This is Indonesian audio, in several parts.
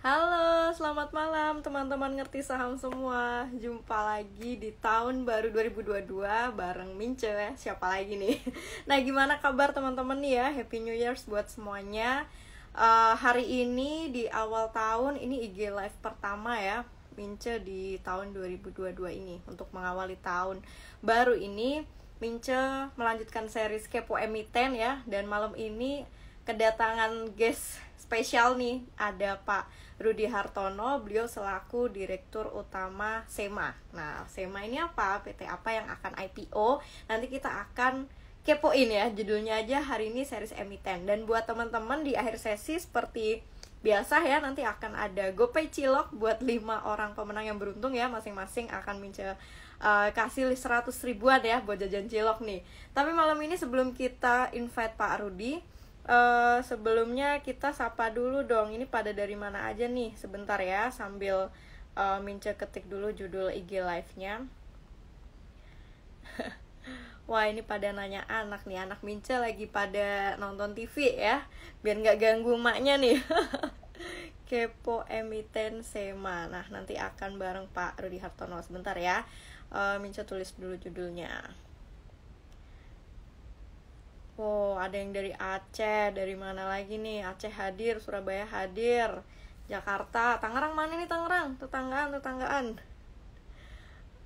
Halo, selamat malam teman-teman ngerti saham semua. Jumpa lagi di tahun baru 2022 bareng Mince ya. Siapa lagi nih? Nah, gimana kabar teman-teman nih ya? Happy New Year's buat semuanya. Hari ini di awal tahun ini IG Live pertama ya Mince di tahun 2022 ini. Untuk mengawali tahun baru ini, Mince melanjutkan series Kepo Emiten ya. Dan malam ini kedatangan guest spesial nih, ada Pak Rudi Hartono, beliau selaku Direktur Utama SEMA. Nah, SEMA ini apa? PT apa yang akan IPO? Nanti kita akan kepoin ya, judulnya aja hari ini series emiten. Dan buat teman-teman di akhir sesi seperti biasa ya, nanti akan ada GoPay Cilok buat 5 orang pemenang yang beruntung ya, masing-masing akan kasih 100 ribuan ya buat jajan cilok nih. Tapi malam ini sebelum kita invite Pak Rudi, sebelumnya kita sapa dulu dong, ini pada dari mana aja nih, sebentar ya sambil Mince ketik dulu judul IG live-nya. Wah, ini pada nanya anak nih, anak Mince lagi pada nonton TV ya, biar nggak ganggu emaknya nih. Kepo Emiten SEMA. Nah, nanti akan bareng Pak Rudi Hartono. Sebentar ya, Mince tulis dulu judulnya. Oh, ada yang dari Aceh, dari mana lagi nih? Aceh hadir, Surabaya hadir, Jakarta, Tangerang mana nih Tangerang? Tetanggaan.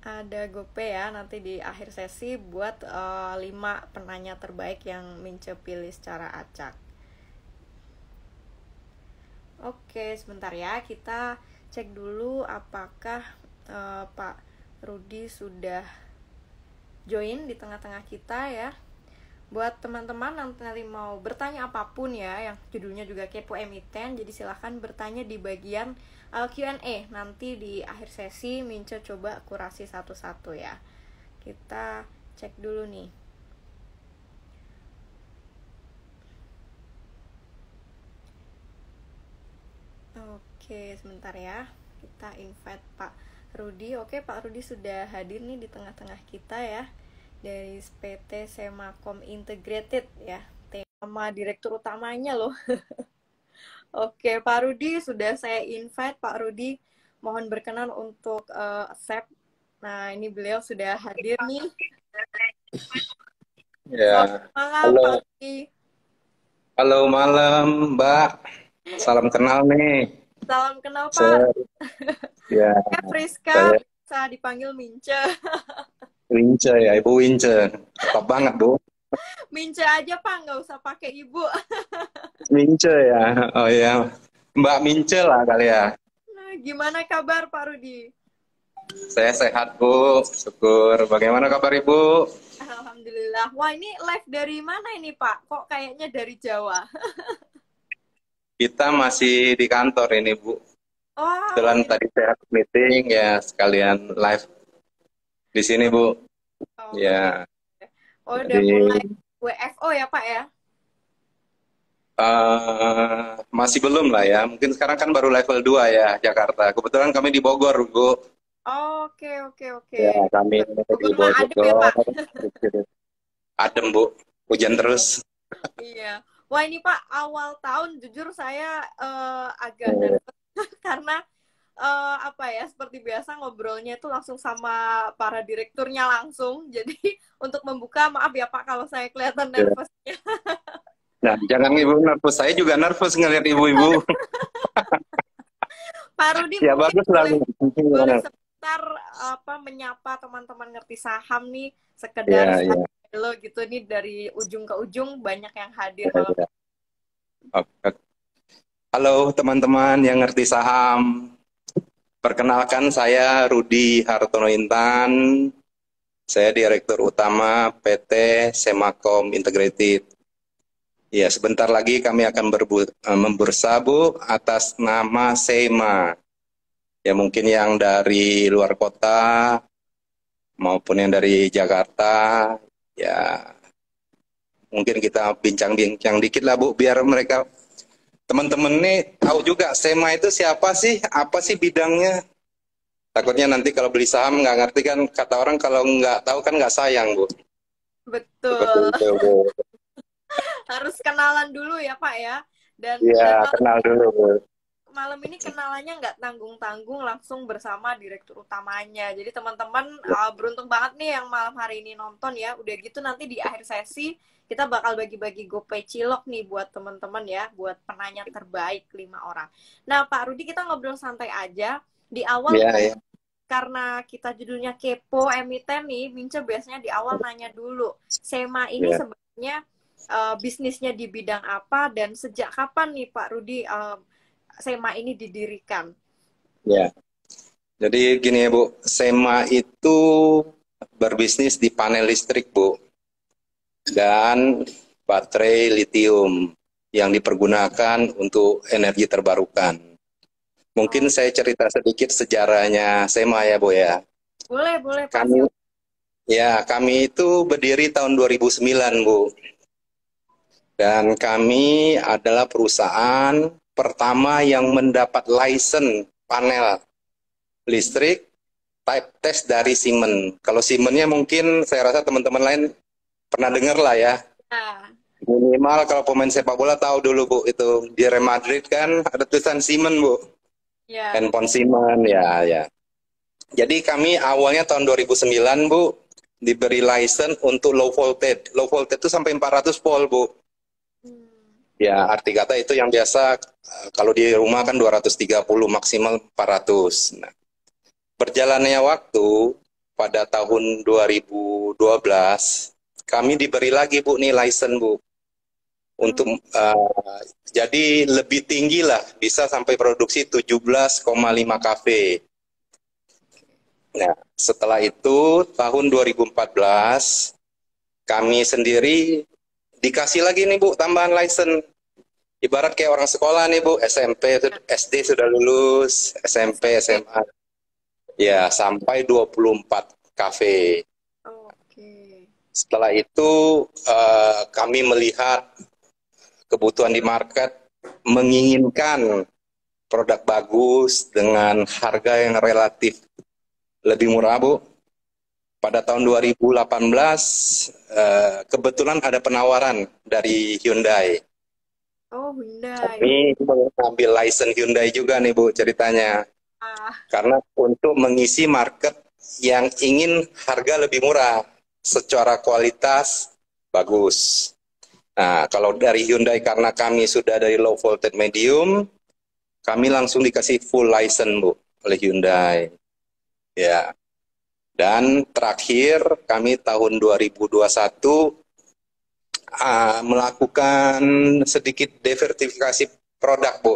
Ada GoPay ya, nanti di akhir sesi buat 5 penanya terbaik yang Mince pilih secara acak. Oke, sebentar ya, kita cek dulu apakah Pak Rudi sudah join di tengah-tengah kita ya. Buat teman-teman nanti mau bertanya apapun ya, yang judulnya juga Kepo Emiten, jadi silahkan bertanya di bagian Q&A. Nanti di akhir sesi Mince coba kurasi satu-satu ya. Kita cek dulu nih. Oke, sebentar ya. Kita invite Pak Rudi. Oke, Pak Rudi sudah hadir nih di tengah-tengah kita ya. Dari PT Semakom Integrated ya, tema direktur utamanya loh. Oke, Pak Rudi sudah saya invite. Pak Rudi mohon berkenan untuk accept. Nah, ini beliau sudah hadir nih. Ya. Selamat malam, Halo. Pak Rudi. Halo malam, Mbak. Salam kenal nih. Salam kenal, Pak. Saya, ya, Friska, saya bisa dipanggil Mince. Wince ya, Ibu Wince. Top banget, Bu. Mince aja, Pak, nggak usah pakai ibu. Mince ya. Oh ya. Mbak Mince lah kali ya. Nah, gimana kabar, Pak Rudi? Saya sehat, Bu. Syukur. Bagaimana kabar Ibu? Alhamdulillah. Wah, ini live dari mana ini, Pak? Kok kayaknya dari Jawa? Kita masih di kantor ini, Bu. Oh, Kebetulan tadi saya meeting ya, sekalian live di sini, Bu. oh, Ya. oh, udah Jadi mulai WFO ya, Pak ya? masih belum lah ya. Mungkin sekarang kan baru level 2 ya, Jakarta. Kebetulan kami di Bogor, Bu. Oke, oke, oke. Ya, kami di Bogor mah adem ya, Bogor. Pak? Adem, Bu. Hujan terus. Iya. Wah, ini Pak, awal tahun jujur saya agak nervous karena apa ya, seperti biasa ngobrolnya itu langsung sama para direkturnya langsung. Jadi untuk membuka, maaf ya Pak kalau saya kelihatan nervousnya. Nah, jangan Ibu nervous. Saya juga nervous ngeliat ibu-ibu. Pak Rudi Ya, mungkin bagus lah. boleh sebentar menyapa teman-teman ngerti saham nih, sekedar Ya, ya. lo gitu nih, dari ujung ke ujung banyak yang hadir Ya, malam ya. ini. Oke. Halo teman-teman yang ngerti saham. Perkenalkan saya Rudi Hartono Intan. Saya Direktur Utama PT Semakom Integrated. Ya, sebentar lagi kami akan membursa, Bu, atas nama SEMA. Ya, mungkin yang dari luar kota maupun yang dari Jakarta, ya mungkin kita bincang-bincang dikit lah, Bu, biar mereka teman-teman nih tahu juga SEMA itu siapa sih, apa sih bidangnya. Takutnya nanti kalau beli saham nggak ngerti kan, kata orang kalau nggak tahu kan nggak sayang, Bu. Seperti Betul. itu, Bu. Harus kenalan dulu ya Pak ya. Dan Ya, kenal dulu, Bu. malam ini kenalannya nggak tanggung-tanggung, langsung bersama direktur utamanya. Jadi teman-teman beruntung banget nih yang malam hari ini nonton ya. Udah gitu nanti di akhir sesi kita bakal bagi-bagi GoPay cilok nih buat teman-teman ya, buat penanya terbaik 5 orang. Nah Pak Rudi, kita ngobrol santai aja. Di awal Ya, mungkin ya, karena kita judulnya kepo emiten nih, Mince biasanya di awal nanya dulu, SEMA ini ya, sebenarnya bisnisnya di bidang apa dan sejak kapan nih Pak Rudi SEMA ini didirikan? ya. Jadi gini ya Bu, SEMA itu berbisnis di panel listrik Bu, dan baterai litium yang dipergunakan untuk energi terbarukan. Mungkin Oh, saya cerita sedikit sejarahnya SEMA ya Bu ya. boleh Pak Kami Sil. kami itu berdiri tahun 2009 Bu. Dan kami adalah perusahaan pertama yang mendapat license panel listrik type test dari Siemens. Kalau Siemens-nya mungkin saya rasa teman-teman lain pernah dengar lah ya. Nah, Minimal kalau pemain sepak bola tahu dulu Bu, itu di Real Madrid kan ada tulisan Siemens Bu. ya. Handphone Siemens ya ya. Jadi kami awalnya tahun 2009 Bu diberi license untuk low voltage. Low voltage itu sampai 400 volt Bu. Hmm. Ya, arti kata itu yang biasa kalau di rumah kan 230 maksimal 400. Nah, berjalannya waktu pada tahun 2012 kami diberi lagi Bu nih license Bu untuk Hmm. jadi lebih tinggi lah, bisa sampai produksi 17,5 kV. Nah, setelah itu tahun 2014 kami sendiri dikasih lagi nih Bu tambahan license. Ibarat kayak orang sekolah nih Bu, SMP, SD sudah lulus, SMP, SMP. SMA, ya sampai 24 kafe. Oke. Setelah itu kami melihat kebutuhan di market, menginginkan produk bagus dengan harga yang relatif lebih murah Bu. Pada tahun 2018 kebetulan ada penawaran dari Hyundai. Oh, Hyundai. Kami mengambil license Hyundai juga nih Bu ceritanya. Ah, Karena untuk mengisi market yang ingin harga lebih murah, secara kualitas bagus. Nah, kalau dari Hyundai karena kami sudah dari low voltage medium, kami langsung dikasih full license Bu oleh Hyundai. Ya. Dan terakhir kami tahun 2021 melakukan sedikit diversifikasi produk Bu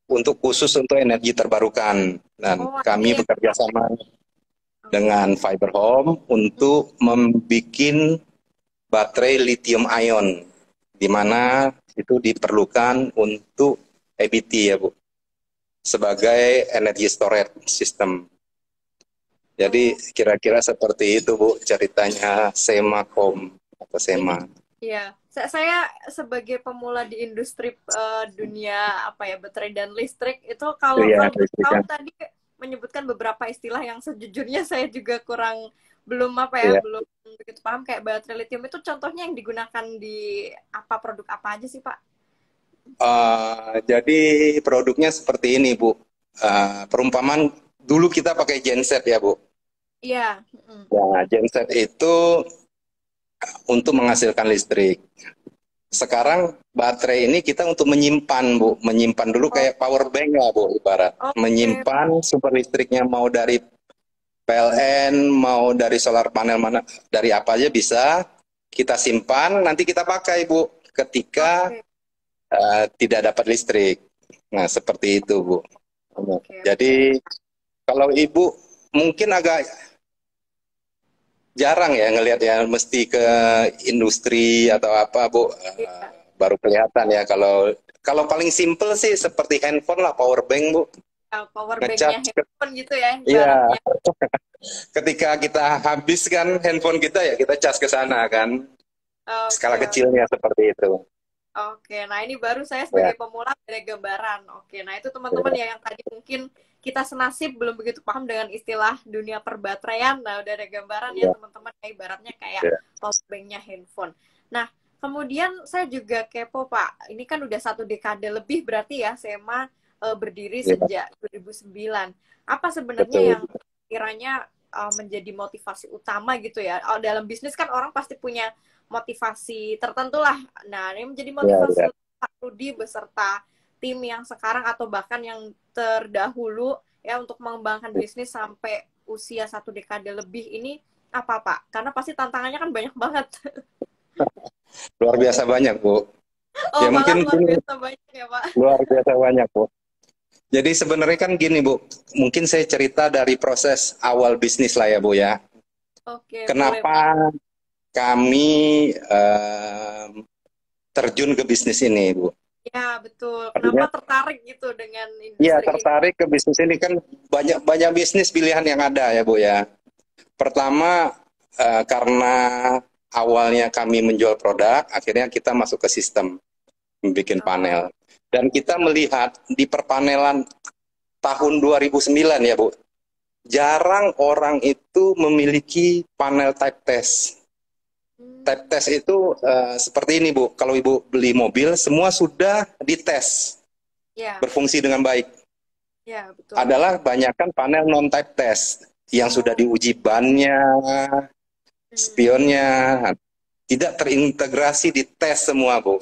untuk khusus untuk energi terbarukan. Dan oh kami ini yang bekerja sama dengan oke. Fiber Home untuk membuat baterai lithium ion, di mana itu diperlukan untuk EBT ya Bu, sebagai energy storage system. Jadi Oh, kira-kira seperti itu Bu ceritanya SEMA Home atau ini SEMA. ya. Saya sebagai pemula di industri dunia apa ya baterai dan listrik itu Itu kalau ya kalau boleh tahu listrikan. tadi menyebutkan beberapa istilah yang sejujurnya saya juga kurang belum apa ya Ya. belum begitu paham kayak baterai lithium itu contohnya yang digunakan di apa produk apa aja sih Pak? Jadi produknya seperti ini Bu. Perumpamaan dulu kita pakai genset ya Bu. Iya. Mm. Nah, genset itu untuk menghasilkan listrik. Sekarang baterai ini kita untuk menyimpan Bu, menyimpan dulu Oh, kayak power bank lah Bu ibarat. oke. Menyimpan sumber listriknya mau dari PLN, mau dari solar panel mana, dari apa aja bisa kita simpan, nanti kita pakai Bu ketika Oke. tidak dapat listrik. Nah, seperti itu Bu. Oke. Jadi kalau Ibu mungkin agak jarang ya ngelihat ya mesti ke industri atau apa Bu. Iya. Baru kelihatan ya kalau kalau paling simple sih seperti handphone lah power bank Bu. Power banknya Ngecas handphone gitu ya iya, ibaratnya. ketika kita habis kan handphone kita ya kita cas ke sana kan. Skala Oke. kecilnya seperti itu. Oke, nah ini baru saya Ya, sebagai pemula ada gambaran. Oke, nah itu teman-teman ya, ya yang tadi mungkin kita senasib belum begitu paham dengan istilah dunia perbateraian. Nah, udah ada gambaran ya ya, teman-teman ya ibaratnya kayak ya. powerbanknya handphone. Nah, kemudian saya juga kepo Pak. Ini kan udah 1 dekade lebih berarti ya SEMA berdiri Ya, sejak 2009. Apa sebenarnya betul. yang kiranya menjadi motivasi utama gitu ya? Dalam bisnis kan orang pasti punya motivasi tertentu lah. Nah, ini menjadi Ya, motivasi ya. Pak Rudi beserta tim yang sekarang atau bahkan yang terdahulu ya untuk mengembangkan bisnis sampai usia 1 dekade lebih ini apa Pak? Karena pasti tantangannya kan banyak banget. Luar biasa banyak, Bu. Oh, Ya malah mungkin luar gini, biasa banyak ya Pak. luar biasa banyak, Bu. Jadi sebenarnya kan gini, Bu. Mungkin saya cerita dari proses awal bisnis lah ya, Bu ya. Oke, boleh Pak. Kenapa kami terjun ke bisnis ini, Bu? Ya, betul. Artinya, Kenapa tertarik gitu dengan iya industri ini? tertarik ke bisnis ini kan banyak banyak bisnis pilihan yang ada ya, Bu ya. Pertama, karena awalnya kami menjual produk, akhirnya kita masuk ke sistem, membuat Oh, panel. Dan kita melihat di perpanelan tahun 2009 ya, Bu, jarang orang itu memiliki panel type test. Type hmm, test itu seperti ini, Bu. Kalau Ibu beli mobil, semua sudah dites, ya, berfungsi dengan baik. ya, betul. Adalah banyakkan panel non-type test yang sudah Oh, diuji bannya, hmm, spionnya, tidak terintegrasi di tes semua, Bu.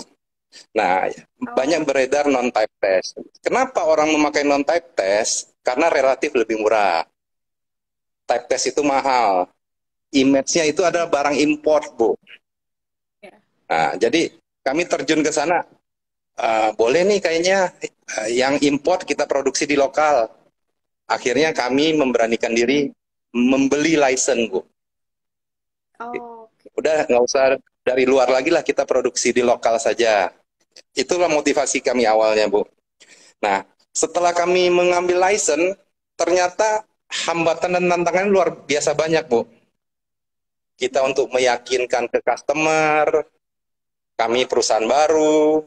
Nah, banyak oh, beredar non-type test. Kenapa orang memakai non-type test? Karena relatif lebih murah. Type test itu mahal. Image-nya itu adalah barang import, Bu. ya. Nah, jadi kami terjun ke sana. Boleh nih kayaknya yang import kita produksi di lokal. Akhirnya kami memberanikan diri membeli license, Bu. Oh, oke. Udah nggak usah dari luar lagi lah, kita produksi di lokal saja. Itulah motivasi kami awalnya, Bu. Nah, setelah kami mengambil license, ternyata hambatan dan tantangan luar biasa banyak, Bu. Kita Hmm, untuk meyakinkan ke customer, kami perusahaan baru,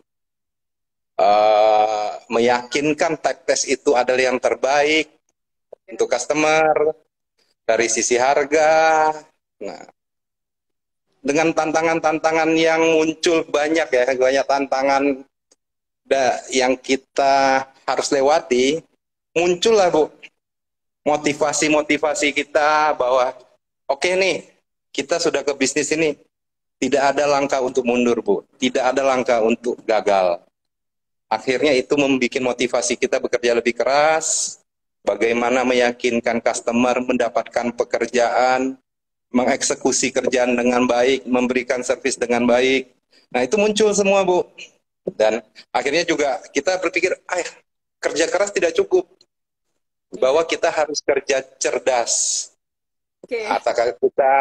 meyakinkan type test itu adalah yang terbaik ya. untuk customer, dari sisi harga. Nah, dengan tantangan-tantangan yang muncul banyak ya, banyak tantangan yang kita harus lewati, muncullah, Bu, motivasi-motivasi kita bahwa oke nih, kita sudah ke bisnis ini, tidak ada langkah untuk mundur, Bu. Tidak ada langkah untuk gagal. Akhirnya itu membuat motivasi kita bekerja lebih keras, bagaimana meyakinkan customer mendapatkan pekerjaan, mengeksekusi kerjaan dengan baik, memberikan servis dengan baik. Nah, itu muncul semua, Bu. Dan akhirnya juga kita berpikir, kerja keras tidak cukup, bahwa Iya. kita harus kerja cerdas. Oke. Apakah kita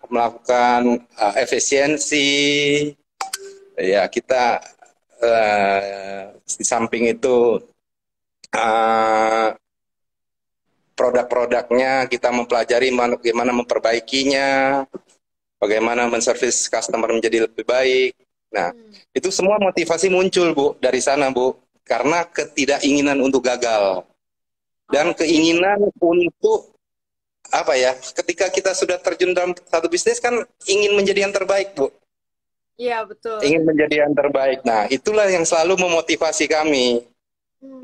melakukan efisiensi, ya kita di samping itu uh, produk-produknya kita mempelajari bagaimana memperbaikinya, bagaimana menservis customer menjadi lebih baik. Nah, Hmm. itu semua motivasi muncul, Bu, dari sana, Bu, karena ketidakinginan untuk gagal dan Oke. keinginan untuk apa ya, ketika kita sudah terjun dalam satu bisnis kan ingin menjadi yang terbaik, Bu. Iya, betul. Ingin menjadi yang terbaik. Nah, itulah yang selalu memotivasi kami.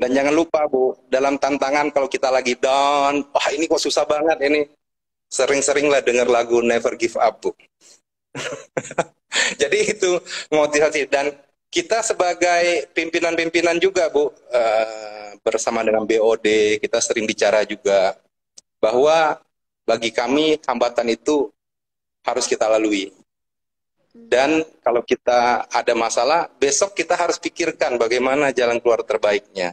Dan Hmm. jangan lupa, Bu, dalam tantangan kalau kita lagi down, wah ini kok susah banget ini. Sering-seringlah dengar lagu Never Give Up, Bu. Jadi itu motivasi. Dan kita sebagai pimpinan-pimpinan juga, Bu, bersama dengan BOD, kita sering bicara juga bahwa bagi kami hambatan itu harus kita lalui. Hmm. Dan kalau kita ada masalah, besok kita harus pikirkan bagaimana jalan keluar terbaiknya.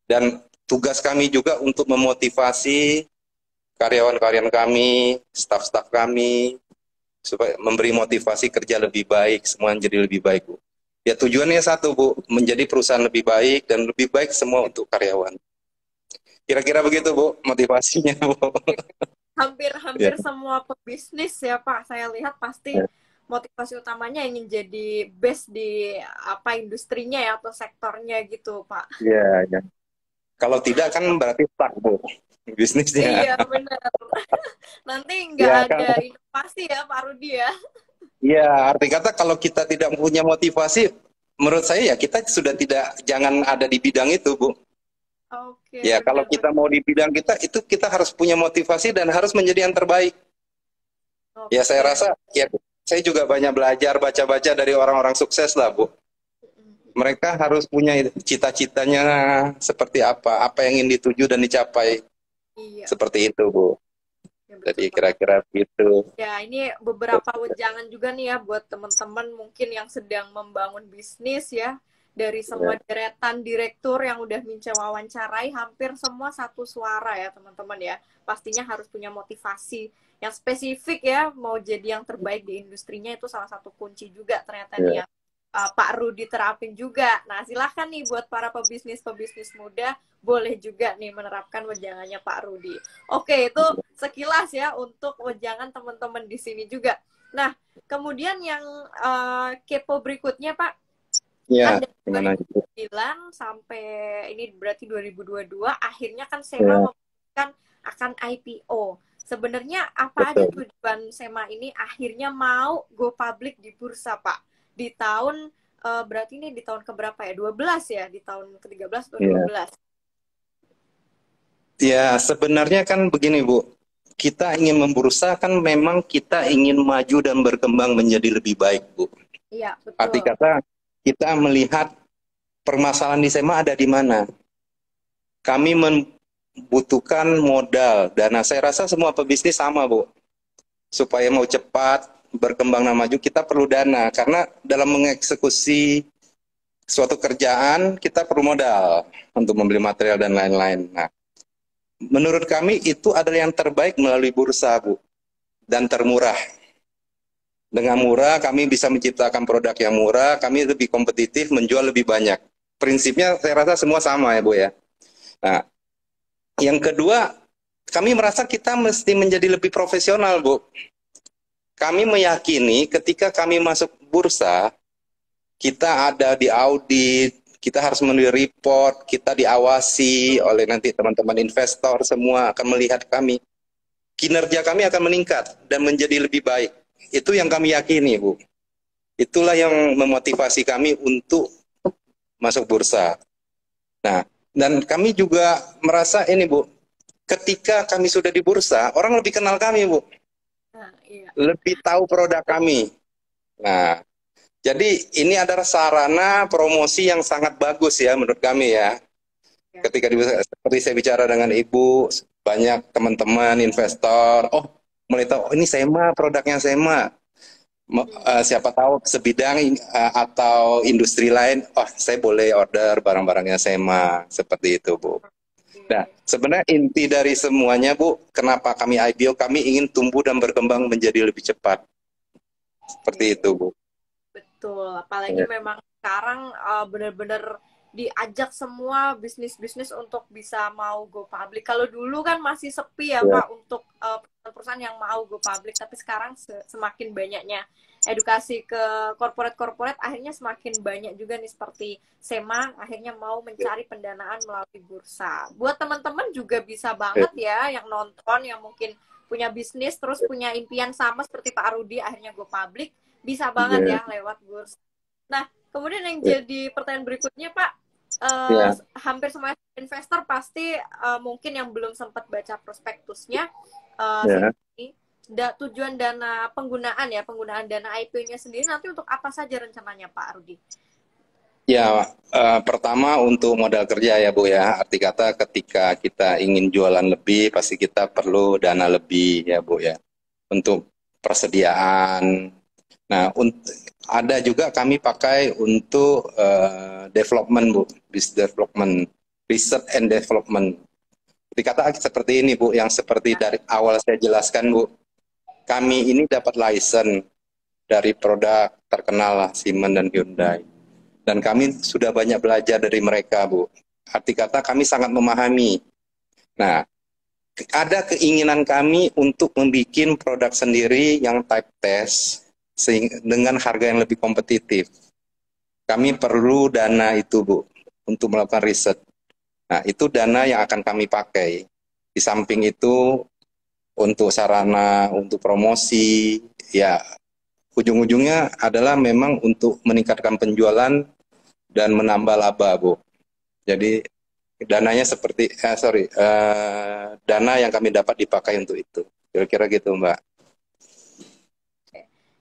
Dan tugas kami juga untuk memotivasi karyawan-karyawan kami, staf-staf kami, supaya memberi motivasi kerja lebih baik, semua jadi lebih baik, Bu. Ya tujuannya satu, Bu, menjadi perusahaan lebih baik dan lebih baik semua untuk karyawan. Kira-kira begitu, Bu, motivasinya, Bu. Ya, Hampir-hampir semua pebisnis ya Pak, saya lihat pasti ya, motivasi utamanya ingin jadi best di apa industrinya ya atau sektornya gitu Pak. ya, ya. Kalau tidak kan berarti stuck, Bu, bisnisnya. Iya benar. Nanti nggak Ya kan, ada inovasi ya Pak Rudi ya. ya arti kata kalau kita tidak punya motivasi, menurut saya ya kita sudah tidak, jangan ada di bidang itu, Bu. Oke, Ya, kalau kita benar-benar. mau di bidang kita, itu kita harus punya motivasi dan harus menjadi yang terbaik. Ya, saya Oke. rasa, ya, saya juga banyak belajar, baca-baca dari orang-orang sukses lah, Bu. Mereka harus punya cita-citanya seperti apa yang ingin dituju dan dicapai. Iya, Seperti itu, Bu. ya betul Jadi banget. kira-kira begitu. Ya, ini beberapa wejangan juga nih ya buat teman-teman mungkin yang sedang membangun bisnis ya. Dari semua Ya, deretan direktur yang udah Mince wawancarai, hampir semua satu suara ya teman-teman ya. Pastinya harus punya motivasi yang spesifik ya, mau jadi yang terbaik di industrinya itu salah satu kunci juga ternyata nih ya, ya. Pak Rudi terapin juga. Nah, silahkan nih buat para pebisnis-pebisnis muda, boleh juga nih menerapkan wejangannya Pak Rudi. Oke, itu sekilas ya untuk wejangan teman-teman di sini juga. Nah, kemudian yang kepo berikutnya Pak, ya, kan dari gimana itu? 2009 sampai ini berarti 2022, akhirnya kan SEMA Ya, memutuskan akan IPO. Sebenarnya apa aja betul. tujuan SEMA ini akhirnya mau go public di bursa Pak? Di tahun berarti ini di tahun keberapa ya? 12 ya? Di tahun ke-13 atau Ya. 12? Ya, sebenarnya kan begini, Bu. Kita ingin membursa kan memang kita ingin maju dan berkembang menjadi lebih baik, Bu. Iya, Arti betul. kata kita melihat permasalahan di SEMA ada di mana. Kami membutuhkan modal, dana. Saya rasa semua pebisnis sama, Bu. Supaya mau cepat berkembang dan maju, kita perlu dana. Karena dalam mengeksekusi suatu kerjaan, kita perlu modal untuk membeli material dan lain-lain. Nah, menurut kami itu adalah yang terbaik melalui bursa, Bu. Dan termurah. Dengan murah, kami bisa menciptakan produk yang murah, kami lebih kompetitif, menjual lebih banyak. Prinsipnya saya rasa semua sama ya, Bu ya. Nah, yang kedua, kami merasa kita mesti menjadi lebih profesional, Bu. Kami meyakini ketika kami masuk bursa, kita ada di audit, kita harus menulis report, kita diawasi oleh nanti teman-teman investor, semua akan melihat kami. Kinerja kami akan meningkat dan menjadi lebih baik. Itu yang kami yakini, Bu. Itulah yang memotivasi kami untuk masuk bursa. Nah, dan kami juga merasa ini, Bu, ketika kami sudah di bursa, orang lebih kenal kami, Bu. Nah, iya. Lebih tahu produk kami. Nah, jadi ini adalah sarana promosi yang sangat bagus ya menurut kami ya. Ya. Ketika seperti saya bicara dengan Ibu, banyak teman-teman investor, oh mulai tahu, oh, ini SEMA, produknya SEMA. Siapa tahu sebidang atau industri lain, oh saya boleh order barang-barangnya SEMA, seperti itu, Bu. Nah, Oke. sebenarnya inti dari semuanya, Bu, kenapa kami IPO, kami ingin tumbuh dan berkembang menjadi lebih cepat. Seperti Oke. itu, Bu. Betul, apalagi Ya, memang sekarang benar-benar diajak semua bisnis-bisnis untuk bisa mau go public. Kalau dulu kan masih sepi ya ya, Pak untuk perusahaan-perusahaan yang mau go public, tapi sekarang semakin banyaknya edukasi ke corporate-corporate, akhirnya semakin banyak juga nih seperti SEMA akhirnya mau mencari pendanaan melalui bursa. Buat teman-teman juga bisa banget ya yang nonton yang mungkin punya bisnis terus punya impian sama seperti Pak Rudi akhirnya go public bisa banget ya, ya lewat bursa. Nah, kemudian yang ya, jadi pertanyaan berikutnya Pak, ya, hampir semua investor pasti mungkin yang belum sempat baca prospektusnya ya. sini tujuan dana penggunaan ya penggunaan dana IPO-nya sendiri nanti untuk apa saja rencananya Pak Rudi? Ya, pertama untuk modal kerja ya Bu ya. Arti kata ketika kita ingin jualan lebih, pasti kita perlu dana lebih ya Bu ya. Untuk persediaan. Nah, ada juga kami pakai untuk development Bu, business development, research and development. Dikata seperti ini Bu, yang seperti Ya, dari awal saya jelaskan Bu. Kami ini dapat license dari produk terkenal lah, Siemens dan Hyundai. Dan kami sudah banyak belajar dari mereka, Bu. Arti kata kami sangat memahami. Nah, ada keinginan kami untuk membuat produk sendiri yang type test dengan harga yang lebih kompetitif. Kami perlu dana itu, Bu, untuk melakukan riset. Nah, itu dana yang akan kami pakai. Di samping itu, untuk sarana, untuk promosi, ya ujung-ujungnya adalah memang untuk meningkatkan penjualan dan menambah laba, Bu. Jadi dananya seperti dana yang kami dapat dipakai untuk itu. Kira-kira gitu, Mbak.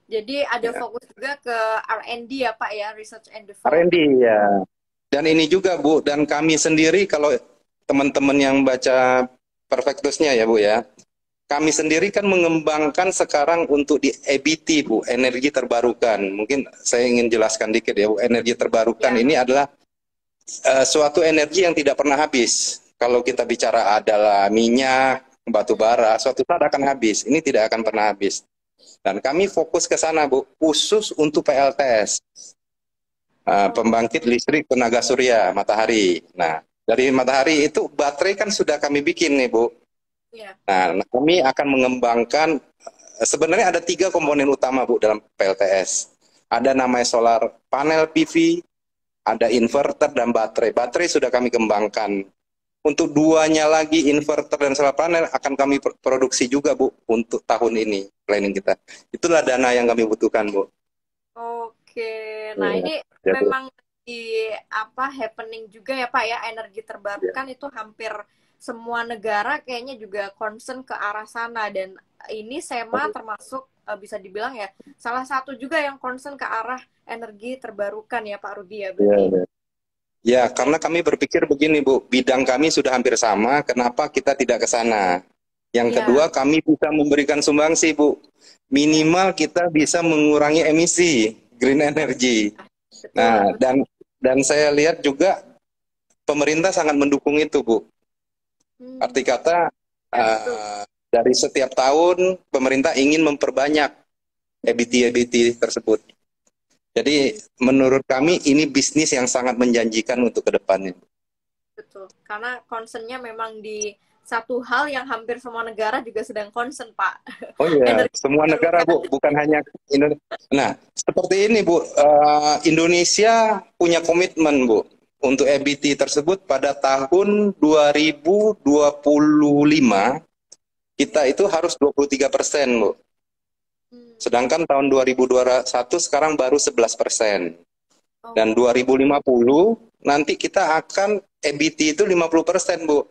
Jadi ada Ya. fokus juga ke R&D ya Pak ya, Research and R&D Development. ya. Dan ini juga Bu, dan kami sendiri kalau teman-teman yang baca Perfectusnya ya Bu ya, kami sendiri kan mengembangkan sekarang untuk di EBT Bu, energi terbarukan. Mungkin saya ingin jelaskan dikit ya Bu, energi terbarukan Ya, ini adalah suatu energi yang tidak pernah habis. Kalau kita bicara adalah minyak, batu bara, suatu saat akan habis. Ini tidak akan pernah habis. Dan kami fokus ke sana Bu, khusus untuk PLTS. Pembangkit listrik tenaga surya matahari. Nah, dari matahari itu baterai kan sudah kami bikin nih Bu. ya. Nah, kami akan mengembangkan sebenarnya ada 3 komponen utama Bu dalam PLTS. Ada namanya solar panel PV, ada inverter dan baterai. Baterai sudah kami kembangkan. Untuk duanya lagi inverter dan solar panel akan kami produksi juga Bu untuk tahun ini planning kita. Itulah dana yang kami butuhkan Bu. Oke, nah Ya, ini jadi, memang di apa happening juga ya Pak ya, energi ya. terbarukan itu hampir semua negara kayaknya juga concern ke arah sana, dan ini SEMA termasuk bisa dibilang ya salah satu juga yang concern ke arah energi terbarukan ya Pak Rudi ya Ya, berarti. ya. Ya, Oke. karena kami berpikir begini Bu, bidang kami sudah hampir sama, kenapa kita tidak ke sana? Yang Ya, kedua, kami bisa memberikan sumbangsi Bu. ya, Minimal kita bisa mengurangi emisi green energy. betul, Nah, betul. dan saya lihat juga pemerintah sangat mendukung itu, Bu. Arti Hmm, kata ya betul. dari setiap tahun pemerintah ingin memperbanyak EBT-EBT tersebut. Jadi menurut kami ini bisnis yang sangat menjanjikan untuk kedepannya. Betul. Karena concernnya memang di satu hal yang hampir semua negara juga sedang concern, Pak. Oh iya, Energi semua negara terbarukan. Bu, bukan hanya Indonesia. Nah, seperti ini Bu, Indonesia punya komitmen Bu untuk EBT tersebut pada tahun 2025 kita Ya. itu harus 23% Bu. Hmm. Sedangkan tahun 2021 sekarang baru 11%. Dan Oh. 2050 nanti kita akan EBT itu 50% Bu.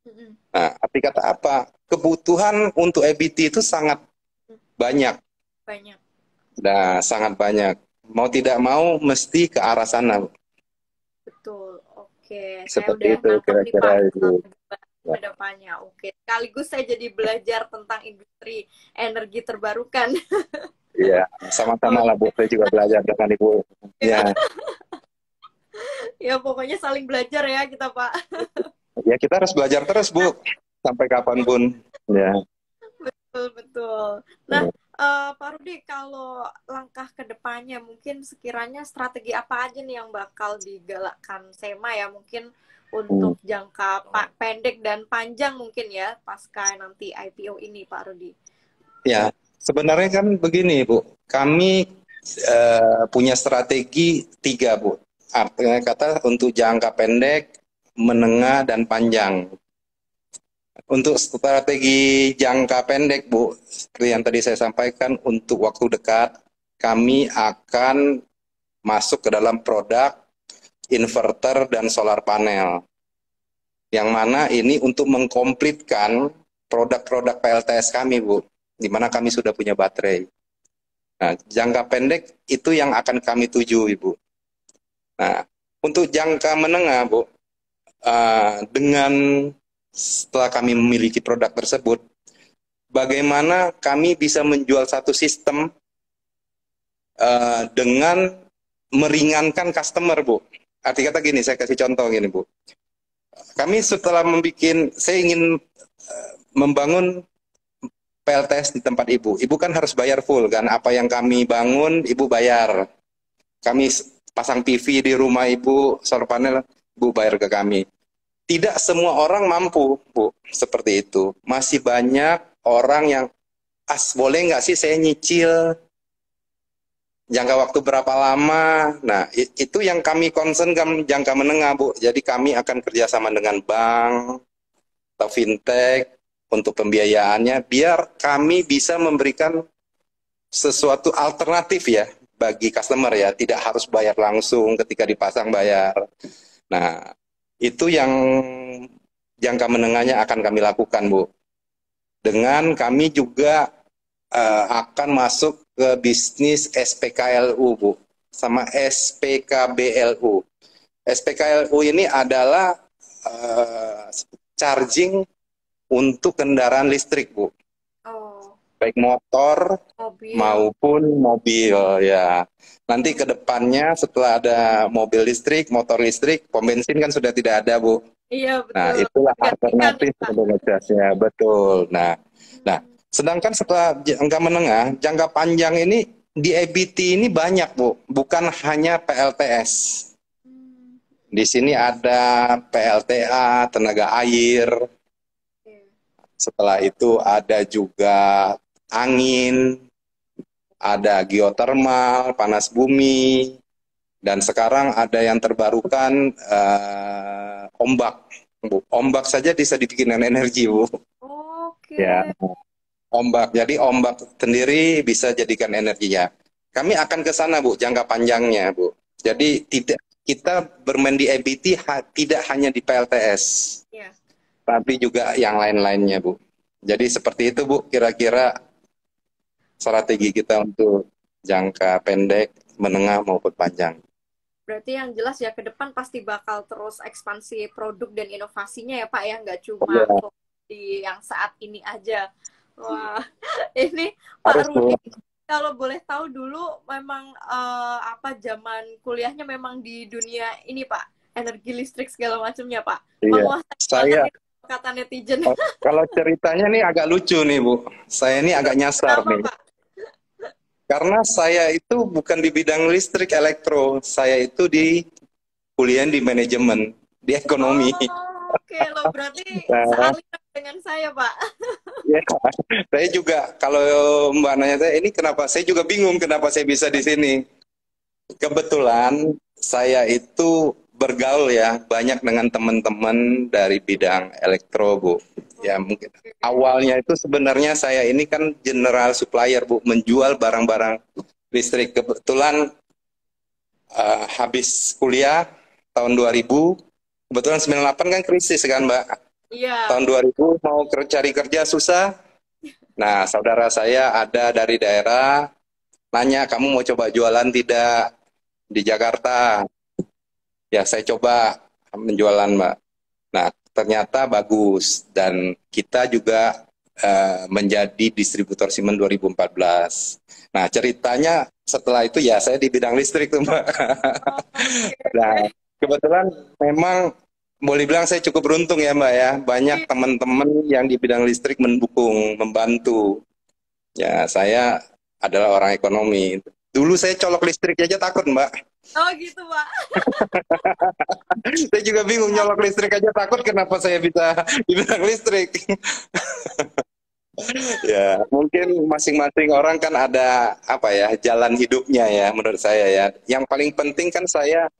Mm-mm. Nah, arti kata apa? Kebutuhan untuk EBT itu sangat banyak. Banyak. Nah, sangat banyak. Mau tidak mau mesti ke arah sana. Betul. Oke, saya Seperti udah itu nangkep nih, kira-kira Pak, itu. Ya, ke depannya. Oke. Sekaligus saya jadi belajar tentang industri energi terbarukan. iya, sama-sama lah Bu. Oke. Saya juga belajar dengan Ibu. Ya, Ya, ya pokoknya saling belajar ya kita, Pak. ya kita harus belajar terus Bu. Sampai kapanpun. Ya. Betul, betul. Nah, Ya. Pak Rudi, kalau langkah ke depannya mungkin sekiranya strategi apa aja nih yang bakal digalakkan SEMA ya, mungkin Hmm. untuk jangka pendek dan panjang mungkin ya pasca nanti IPO ini, Pak Rudi. Ya, sebenarnya kan begini Bu. Kami punya strategi 3 Bu. Artinya kata untuk jangka pendek, menengah, dan panjang. Untuk strategi jangka pendek, Bu, seperti yang tadi saya sampaikan, untuk waktu dekat, kami akan masuk ke dalam produk inverter dan solar panel. Yang mana ini untuk mengkomplitkan produk-produk PLTS kami, Bu, di mana kami sudah punya baterai. Nah, jangka pendek itu yang akan kami tuju, Ibu. Nah, untuk jangka menengah, Bu, dengan setelah kami memiliki produk tersebut, bagaimana kami bisa menjual satu sistem dengan meringankan customer, Bu. Arti kata gini, saya kasih contoh gini, Bu. Kami setelah saya ingin membangun PLTS di tempat Ibu. Ibu kan harus bayar full kan, apa yang kami bangun Ibu bayar. Kami pasang PV di rumah Ibu, solar panel, Ibu bayar ke kami. Tidak semua orang mampu, Bu, seperti itu. Masih banyak orang yang, boleh nggak sih saya nyicil jangka waktu berapa lama? Nah, itu yang kami concern jangka menengah, Bu. Jadi kami akan kerjasama dengan bank atau fintech untuk pembiayaannya, biar kami bisa memberikan sesuatu alternatif ya bagi customer ya, tidak harus bayar langsung ketika dipasang bayar. Nah, Itu yang jangka menengahnya akan kami lakukan, Bu. Dengan kami juga akan masuk ke bisnis SPKLU, Bu, sama SPKBLU. SPKLU ini adalah charging untuk kendaraan listrik, Bu. Oh, Baik motor mobil. maupun mobil, ya. Nanti ke depannya setelah ada mobil listrik, motor listrik, pom bensin kan sudah tidak ada, Bu. Iya, Nah, betul. itulah Gantikan ya, alternatif Pak. untuk gasnya, betul. Nah, Hmm. sedangkan setelah jangka menengah, jangka panjang ini di EBT ini banyak, Bu. Bukan hanya PLTS. Hmm. Di sini ada PLTA, tenaga air. Oke. Setelah itu ada juga angin, ada geotermal, panas bumi, dan sekarang ada yang terbarukan ombak. Bu. Ombak saja bisa dibikinkan energi, Bu. Ya, Oke. ombak. Jadi ombak sendiri bisa jadikan energinya. Kami akan ke sana, Bu, jangka panjangnya, Bu. Oh, Jadi tidak kita bermain di EBT tidak hanya di PLTS, iya. tapi juga yang lain-lainnya, Bu. Jadi seperti itu, Bu, kira-kira strategi kita untuk jangka pendek, menengah maupun panjang. Berarti yang jelas ya ke depan pasti bakal terus ekspansi produk dan inovasinya ya Pak ya, nggak cuma Ya, fokus di yang saat ini aja. Wah, ini Pak harus, Bu. Rudi kalau boleh tahu dulu memang apa zaman kuliahnya memang di dunia ini Pak, energi listrik segala macamnya Pak. Iya. Menguasai banget Saya nih kata netizen. kalau ceritanya nih agak lucu nih, Bu. Saya ini agak nyasar Kenapa nih. Pak? Karena saya itu bukan di bidang listrik elektro, saya itu di kuliah di manajemen, di ekonomi. Oh, oke loh berarti Nah, sealiran dengan saya Pak. ya, saya juga kalau Mbak nanya saya ini kenapa, saya juga bingung kenapa saya bisa di sini. Kebetulan saya itu bergaul ya banyak dengan teman-teman dari bidang elektro, Bu. Ya mungkin Oke. awalnya itu sebenarnya saya ini kan general supplier, Bu, menjual barang-barang listrik. Kebetulan habis kuliah tahun 2000, kebetulan 98 kan krisis kan, Mbak. Iya, Tahun 2000 mau cari kerja susah. Nah, saudara saya ada dari daerah nanya, kamu mau coba jualan tidak di Jakarta? Ya, saya coba menjualan, Mbak. Nah, ternyata bagus dan kita juga menjadi distributor Siemens 2014. Nah, ceritanya setelah itu ya saya di bidang listrik tuh, Mbak. Nah, oke. kebetulan memang boleh bilang saya cukup beruntung ya, Mbak ya. Banyak Iya. teman-teman yang di bidang listrik mendukung, membantu. Ya, saya adalah orang ekonomi. Dulu saya colok listrik aja takut, Mbak. Oh gitu Pak. Saya juga bingung nyolok listrik aja takut kenapa saya bisa di bidang listrik. Ya, mungkin masing-masing orang kan ada apa ya, jalan hidupnya ya menurut saya ya. Yang paling penting kan saya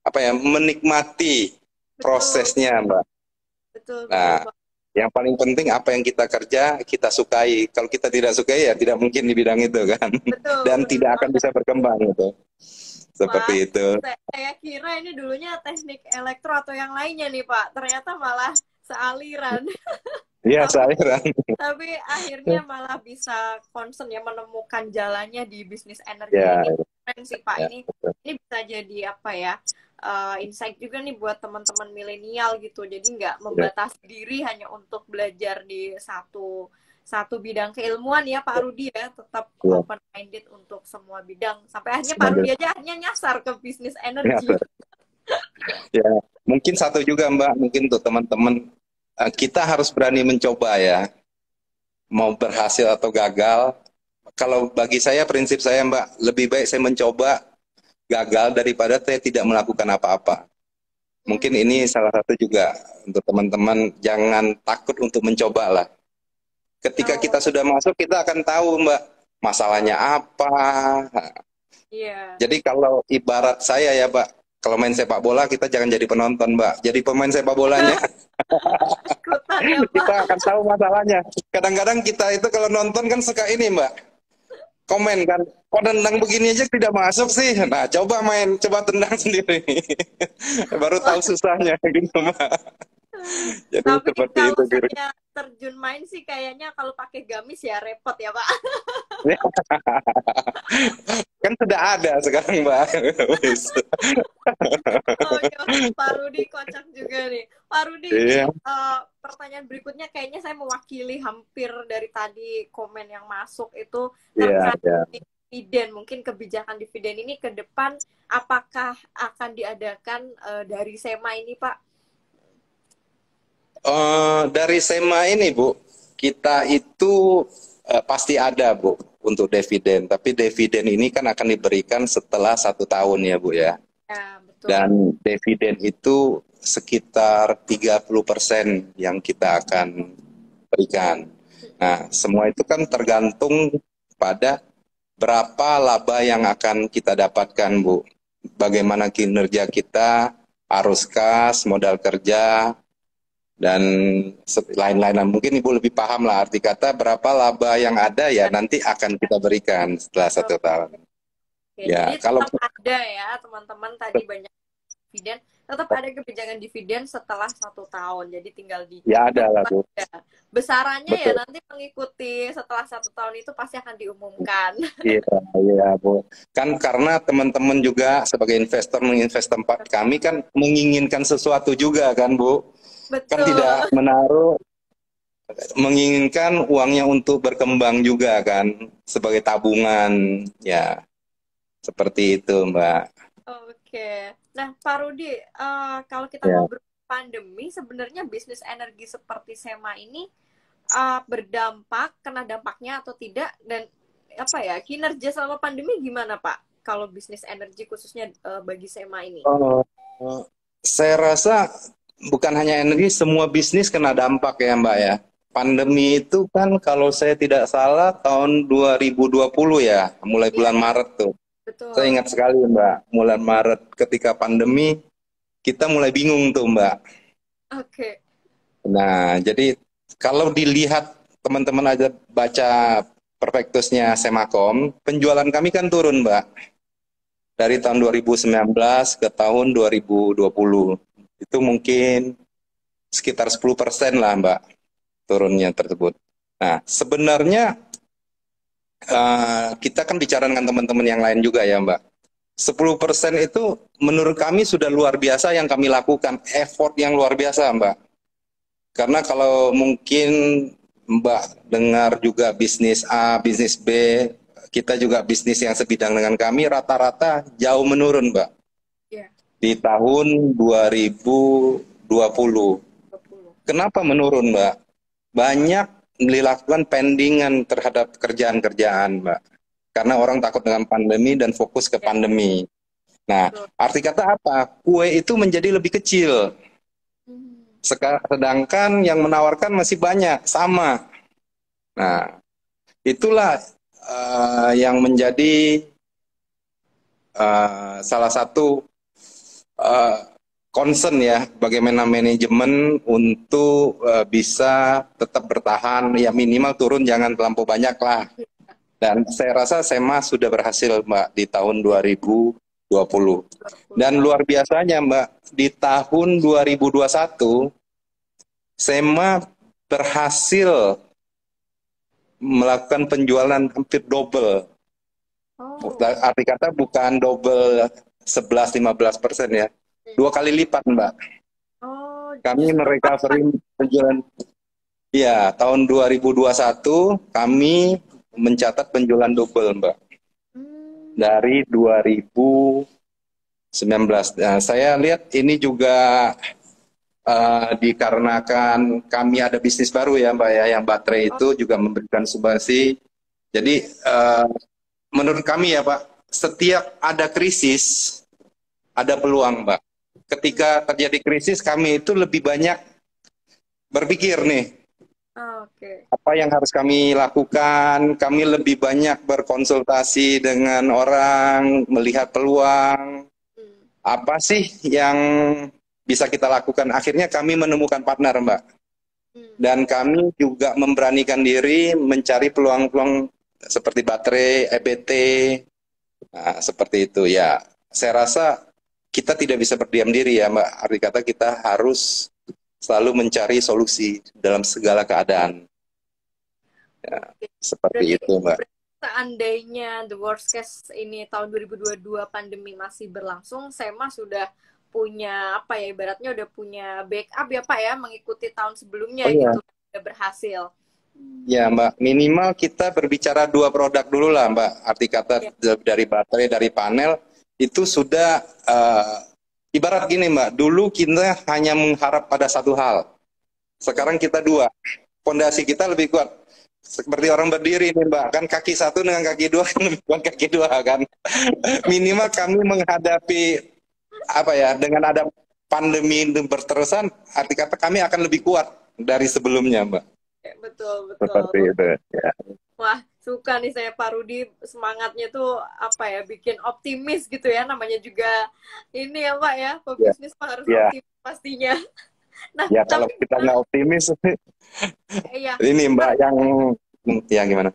apa ya, menikmati Betul, prosesnya, Mbak. betul, betul Nah, Pak. yang paling penting apa yang kita kerja, kita sukai. Kalau kita tidak sukai ya tidak mungkin di bidang itu kan. Betul, Dan betul tidak akan banget. bisa berkembang gitu. Wah, Seperti itu. saya kira ini dulunya teknik elektro atau yang lainnya nih Pak. Ternyata malah sealiran. Iya, Tapi saya. tapi akhirnya malah bisa concern ya menemukan jalannya di bisnis energi Ya, ini. Keren sih Pak. ya. Ini bisa jadi apa ya? Insight juga nih buat teman-teman milenial gitu. Jadi nggak Ya. membatasi diri hanya untuk belajar di satu satu bidang keilmuan ya Pak Rudi ya, tetap Ya. open minded untuk semua bidang. Sampai akhirnya Pak Sebagai Rudi aja akhirnya nyasar ke bisnis ya, energi. ya. Mungkin satu juga Mbak, mungkin untuk teman-teman kita harus berani mencoba ya, mau berhasil atau gagal. Kalau bagi saya prinsip saya Mbak, lebih baik saya mencoba gagal daripada saya tidak melakukan apa-apa. Mungkin Hmm, ini salah satu juga untuk teman-teman, jangan takut untuk mencoba lah. Ketika oh kita sudah masuk, kita akan tahu Mbak masalahnya apa. iya. Jadi kalau ibarat saya ya Mbak, kalau main sepak bola kita jangan jadi penonton Mbak, jadi pemain sepak bolanya. Ikutan ya Pak. Kita akan tahu masalahnya. Kadang-kadang kita itu kalau nonton kan suka ini Mbak, komen kan, kok nendang begini aja tidak masuk sih. Nah, coba tendang sendiri. Baru tahu susahnya gitu, Mbak. Jadi Tapi seperti kalau itu kira. saya terjun main sih kayaknya kalau pakai gamis ya repot ya Pak. Kan sudah ada sekarang, Mbak. Oh iya, Pak Rudi kocak juga nih. Pak Rudi ini Iya, pertanyaan berikutnya kayaknya saya mewakili hampir dari tadi komen yang masuk itu iya, terkait iya. dividen. Mungkin kebijakan dividen ini ke depan apakah akan diadakan dari SEMA ini Pak? Dari SEMA ini, Bu, kita itu pasti ada, Bu, untuk dividen. Tapi dividen ini kan akan diberikan setelah 1 tahun ya, Bu ya. Ya, betul. Dan dividen itu sekitar 30% yang kita akan berikan. Nah, semua itu kan tergantung pada berapa laba yang akan kita dapatkan, Bu. Bagaimana kinerja kita, arus kas, modal kerja, dan lain-lain. Mungkin Ibu lebih paham lah arti kata berapa laba yang ada ya nanti akan kita berikan setelah 1 tahun. Oke, Ya, jadi kalau tetap ada ya teman-teman tadi banyak dividen, tetap ada kebijakan dividen setelah 1 tahun. Jadi tinggal di ya ada lah, Bu. besarannya ya Betul. nanti mengikuti setelah 1 tahun itu pasti akan diumumkan. Iya, iya, Bu. Kan karena teman-teman juga sebagai investor menginvest tempat kami kan menginginkan sesuatu juga kan, Bu. Kan tidak Betul. menaruh, menginginkan uangnya untuk berkembang juga kan sebagai tabungan. Ya, seperti itu, Mbak. Oke. Nah, Pak Rudi, kalau kita Ya. ngobrol pandemi, sebenarnya bisnis energi seperti SEMA ini berdampak, kena dampaknya atau tidak, dan apa ya kinerja selama pandemi gimana Pak? Kalau bisnis energi khususnya bagi SEMA ini? Saya rasa bukan hanya energi, semua bisnis kena dampak ya Mbak ya. Pandemi itu kan kalau saya tidak salah tahun 2020 ya, mulai Iya, bulan Maret tuh. Saya betul. ingat sekali Mbak, bulan Maret ketika pandemi, kita mulai bingung tuh Mbak. Oke. Nah, jadi kalau dilihat teman-teman aja baca prospektusnya Semakom, penjualan kami kan turun Mbak. Dari tahun 2019 ke tahun 2020. Itu mungkin sekitar 10% lah Mbak turunnya tersebut. Nah, sebenarnya kita kan bicara dengan teman-teman yang lain juga ya Mbak. 10% itu menurut kami sudah luar biasa yang kami lakukan, effort yang luar biasa Mbak. Karena kalau mungkin Mbak dengar juga bisnis A, bisnis B, kita juga bisnis yang sebidang dengan kami rata-rata jauh menurun Mbak. Iya, Di tahun 2020. 20. Kenapa menurun Mbak? Banyak dilakukan pendingan terhadap kerjaan-kerjaan Mbak. Karena orang takut dengan pandemi dan fokus ke Ya, pandemi. Nah, betul. arti kata apa? Kue itu menjadi lebih kecil. Hmm. Sedangkan yang menawarkan masih banyak, sama. Nah, itulah yang menjadi salah satu uh, concern ya, bagaimana manajemen untuk bisa tetap bertahan, ya minimal turun jangan terlampau banyak lah. Dan saya rasa SEMA sudah berhasil Mbak di tahun 2020. Dan luar biasanya Mbak, di tahun 2021 SEMA berhasil melakukan penjualan hampir double. Oh. Arti kata bukan double 11-15% ya. 2 kali lipat Mbak. Oh, Kami justru merecovery penjualan. Ya, tahun 2021 kami mencatat penjualan double Mbak. Hmm. Dari 2019. Nah, saya lihat ini juga dikarenakan kami ada bisnis baru ya Mbak ya, yang baterai Oh, itu juga memberikan sumbangsi. Jadi menurut kami ya Pak, setiap ada krisis ada peluang Mbak. Ketika terjadi krisis kami itu lebih banyak berpikir nih oke. apa yang harus kami lakukan. Kami lebih banyak berkonsultasi dengan orang, melihat peluang. Hmm. Apa sih yang bisa kita lakukan? Akhirnya kami menemukan partner Mbak. Hmm. Dan kami juga memberanikan diri mencari peluang-peluang seperti baterai, EBT, nah, seperti itu ya. Saya rasa kita tidak bisa berdiam diri ya Mbak. Arti kata kita harus selalu mencari solusi dalam segala keadaan. Ya, Oke. seperti Berarti, itu Mbak. berarti seandainya the worst case ini tahun 2022 pandemi masih berlangsung, SEMA sudah punya apa ya, ibaratnya udah punya backup ya Pak ya, mengikuti tahun sebelumnya Oh iya. gitu, udah berhasil. Ya Mbak, minimal kita berbicara dua produk dulu lah Mbak. Arti kata Ya, dari baterai, dari panel, itu sudah ibarat gini Mbak, dulu kita hanya mengharap pada satu hal. Sekarang kita dua. Fondasi kita lebih kuat. Seperti orang berdiri nih Mbak, kan kaki satu dengan kaki dua kan lebih kuat kaki dua kan. Minimal kami menghadapi apa ya, dengan ada pandemi ini berterusan, arti kata kami akan lebih kuat dari sebelumnya Mbak. betul, Seperti betul. itu. Ya. Wah, suka nih saya Pak Rudi, semangatnya tuh apa ya, bikin optimis gitu ya, namanya juga ini ya Pak ya, Ya, pebisnis Pak harus ya, optimis pastinya. Nah, ya kalau tapi kita nggak optimis, ya, ini Mbak yang ya gimana?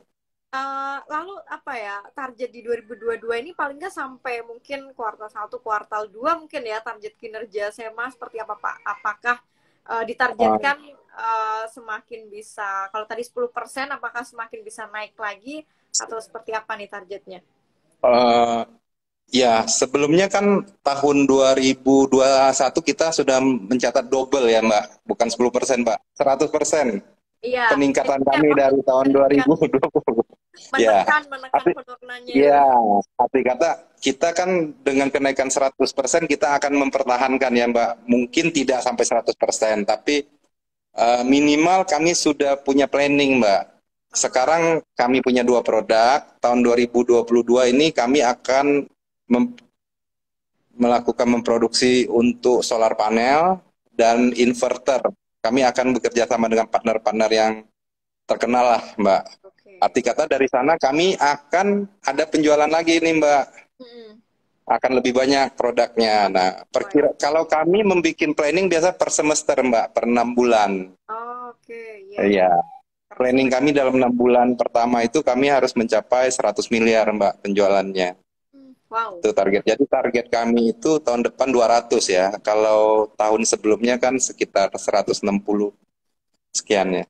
lalu apa ya, target di 2022 ini paling nggak sampai mungkin kuartal 1, kuartal 2 mungkin ya, target kinerja SEMA seperti apa Pak? Apakah Uh, ditargetkan semakin bisa, kalau tadi 10%, apakah semakin bisa naik lagi atau seperti apa nih targetnya? uh, Ya, sebelumnya kan tahun 2021 kita sudah mencatat double ya, Mbak. Bukan 10%, Mbak. 100% Iya, peningkatan jadi kami dari tahun ya, 2020. Ya, menekan tapi penurunannya itu. ya, arti kata kita kan dengan kenaikan 100% kita akan mempertahankan ya, Mbak. Mungkin tidak sampai 100%, tapi minimal kami sudah punya planning, Mbak. Sekarang kami punya dua produk. Tahun 2022 ini kami akan melakukan memproduksi untuk solar panel dan inverter. Kami akan bekerja sama dengan partner-partner yang terkenal lah, Mbak. Oke. Arti kata dari sana kami akan ada penjualan lagi nih, Mbak. Mm-mm. Akan lebih banyak produknya. Nah, kalau kami membuat planning biasa per semester, Mbak, per 6 bulan. Oke, ya, ya. Iya. Terus, Planning kami dalam 6 bulan pertama itu kami harus mencapai 100 miliar, Mbak, penjualannya. wow. Itu target. Jadi target kami itu tahun depan 200 ya. Kalau tahun sebelumnya kan sekitar 160 sekian ya.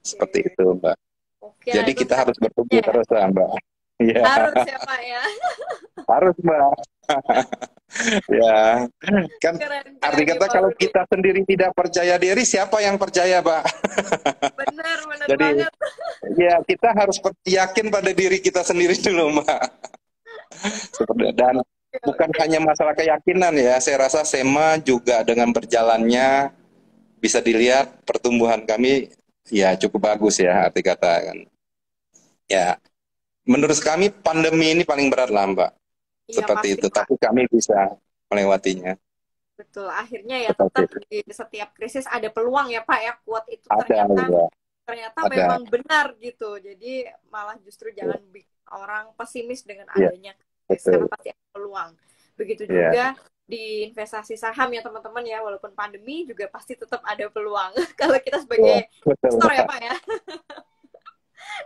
Seperti Oke. itu, Mbak. Oke, nah Jadi itu kita harus bertumbuh targetnya ya. terus lah, Mbak. Iya, Harus ya Pak ya. harus, Mbak. Ya, kan Keren, arti keren nih kata Pak kalau Rudi. kita sendiri tidak percaya diri, siapa yang percaya, Pak? Bener, bener Jadi, banget. ya kita harus yakin pada diri kita sendiri dulu, Mbak. Dan Oke, bukan oke. hanya masalah keyakinan ya, saya rasa SEMA juga dengan berjalannya bisa dilihat pertumbuhan kami ya cukup bagus ya, arti kata kan. Ya, menurut kami pandemi ini paling berat lah Mbak, Iya seperti pasti itu. Pak. Tapi kami bisa melewatinya, Betul. Akhirnya ya seperti tetap itu. di setiap krisis ada peluang ya Pak ya. Kuat itu Ada ternyata ya, ternyata ada. memang benar gitu. Jadi malah justru jangan bikin orang pesimis dengan Ya, adanya krisis, karena betul. pasti ada peluang. Begitu Ya, juga di investasi saham ya teman-teman ya, walaupun pandemi juga pasti tetap ada peluang. Kalau kita ya, sebagai betul. investor ya Pak ya.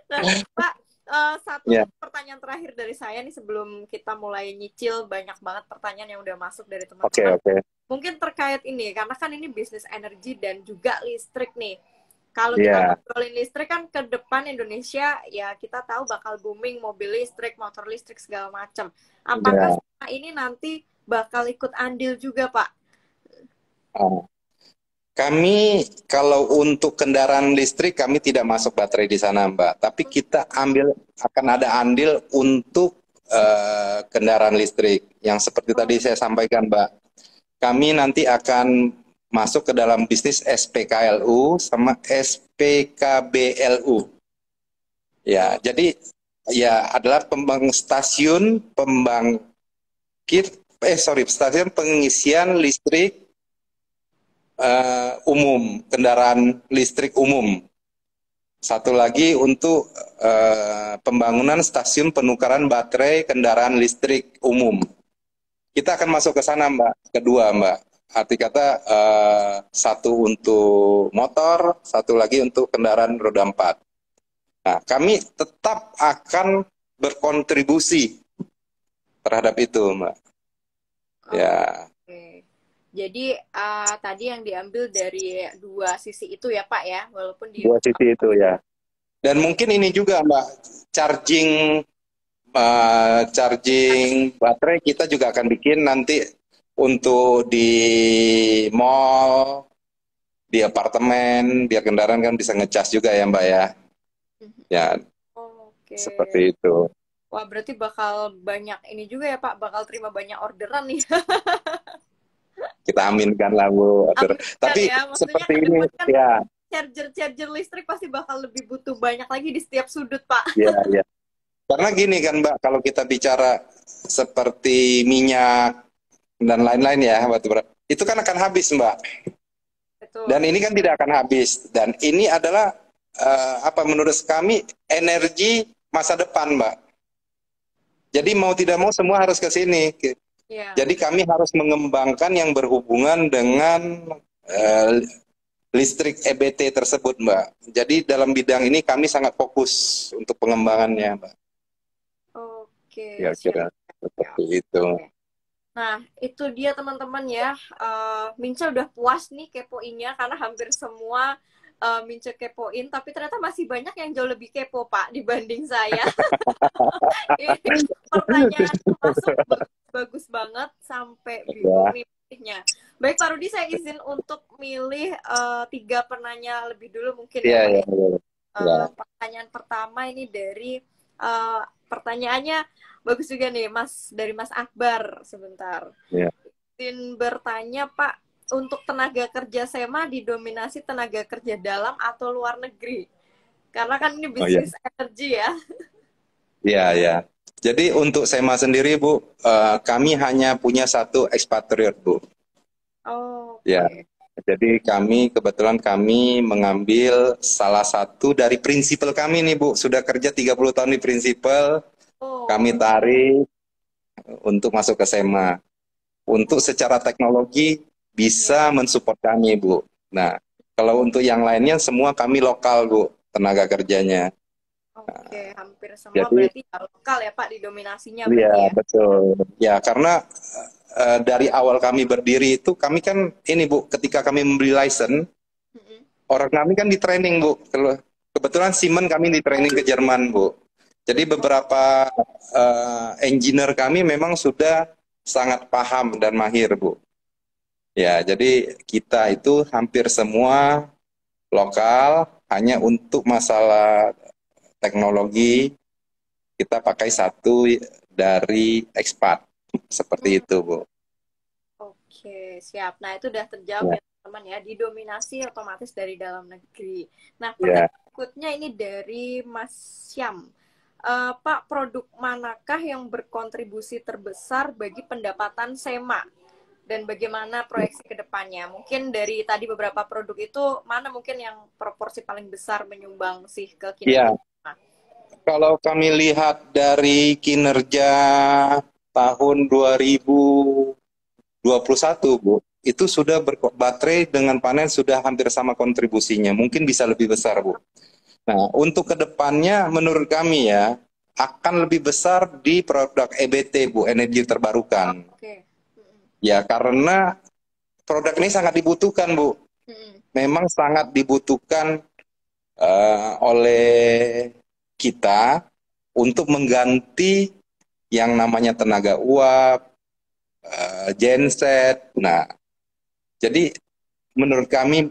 Nah Pak, Ya, satu pertanyaan terakhir dari saya nih sebelum kita mulai nyicil, banyak banget pertanyaan yang udah masuk dari oke, teman-teman. oke. Mungkin terkait ini, karena kan ini bisnis energi dan juga listrik nih. Kalau kita Ya, ngobrolin listrik kan ke depan Indonesia ya kita tahu bakal booming mobil listrik, motor listrik segala macam. Apakah ya. ini nanti bakal ikut andil juga Pak? Ah. Kami kalau untuk kendaraan listrik kami tidak masuk baterai di sana Mbak, tapi kita akan ada andil untuk kendaraan listrik yang seperti tadi saya sampaikan Mbak. Kami nanti akan masuk ke dalam bisnis SPKLU sama SPKBLU. Ya, jadi ya adalah stasiun pengisian listrik umum, kendaraan listrik umum. Satu lagi untuk pembangunan stasiun penukaran baterai kendaraan listrik umum. Kita akan masuk ke sana, Mbak. Kedua, Mbak. Arti kata satu untuk motor, satu lagi untuk kendaraan roda 4. Nah, kami tetap akan berkontribusi terhadap itu, Mbak. Ya, Oke. Jadi tadi yang diambil dari dua sisi itu ya Pak ya, walaupun di dua sisi itu ya. Dan mungkin ini juga, Mbak, charging charging baterai kita juga akan bikin nanti untuk di mall, di apartemen, biar kendaraan kan bisa ngecas juga ya, Mbak ya. Ya, Oke. seperti itu. Wah, berarti bakal banyak ini juga ya Pak, bakal terima banyak orderan nih. Kita aminkan lah, Bu. Amin kan Tapi ya, maksudnya seperti ke ini, depan kan ya, charger listrik pasti bakal lebih butuh banyak lagi di setiap sudut Pak. ya, ya. Karena gini kan, Mbak, kalau kita bicara seperti minyak dan lain-lain ya, batu bara, itu kan akan habis, Mbak. Dan Betul. ini kan tidak akan habis. Dan ini adalah apa menurut kami energi masa depan, Mbak. Jadi mau tidak mau semua harus ke sini. Iya. Jadi kami harus mengembangkan yang berhubungan dengan eh, listrik EBT tersebut, Mbak. Jadi dalam bidang ini kami sangat fokus untuk pengembangannya, Mbak. Oke, Ya siap. kira Siap. seperti itu. Oke. Nah, itu dia teman-teman ya. Minca udah puas nih kepoinnya karena hampir semua Minca kepoin, tapi ternyata masih banyak yang jauh lebih kepo, Pak, dibanding saya. Ini pertanyaan masuk bagus banget sampai bingung Ya, nih pilihnya. Baik, Pak Rudi, saya izin untuk milih tiga penanya lebih dulu mungkin ya, ya, Pak ya, ya. ya. Ya. Pertanyaan pertama ini dari pertanyaannya bagus juga nih, Mas, dari Mas Akbar sebentar. Ya. Izin bertanya, Pak, untuk tenaga kerja SEMA didominasi tenaga kerja dalam atau luar negeri? Karena kan ini Oh ya, bisnis energi ya. ya, ya. Jadi untuk SEMA sendiri, Bu, kami hanya punya satu expatriate, Bu. Ya, Oke. jadi kebetulan kami mengambil salah satu dari prinsipal kami nih, Bu. Sudah kerja 30 tahun di prinsipal, kami Oh, tarik untuk masuk ke SEMA. Untuk oh, secara teknologi ya. bisa mensupport kami, Bu. Nah, kalau untuk yang lainnya semua kami lokal, Bu, tenaga kerjanya. Oke, hampir semua Jadi, berarti ya lokal ya Pak didominasinya iya, berarti ya. betul. Ya, karena dari awal kami berdiri itu, kami kan ini, Bu, ketika kami membeli license, Mm-mm. orang kami kan di training, Bu. Kebetulan Siemens kami di training ke Jerman, Bu. Jadi beberapa engineer kami memang sudah sangat paham dan mahir, Bu. Ya, jadi kita itu hampir semua lokal, hanya untuk masalah teknologi kita pakai satu dari ekspat. Seperti Hmm, itu, Bu. oke, siap. Nah, itu udah terjawab Ya, ya teman-teman ya. Didominasi otomatis dari dalam negeri. Nah, ya. pertanyaan berikutnya ini dari Mas Syam. Pak, produk manakah yang berkontribusi terbesar bagi pendapatan SEMA? Dan bagaimana proyeksi ke depannya? Mungkin dari tadi beberapa produk itu, mana mungkin yang proporsi paling besar menyumbang sih ke kinerja Ya, SEMA? kalau kami lihat dari kinerja tahun 2021, Bu, itu sudah baterai dengan panen sudah hampir sama kontribusinya, mungkin bisa lebih besar, Bu. Nah, untuk kedepannya menurut kami ya, akan lebih besar di produk EBT, Bu, energi terbarukan. Oke. Ya, karena produk ini sangat dibutuhkan, Bu. Mm-mm. Memang sangat dibutuhkan oleh kita untuk mengganti yang namanya tenaga uap, genset. Nah, jadi menurut kami,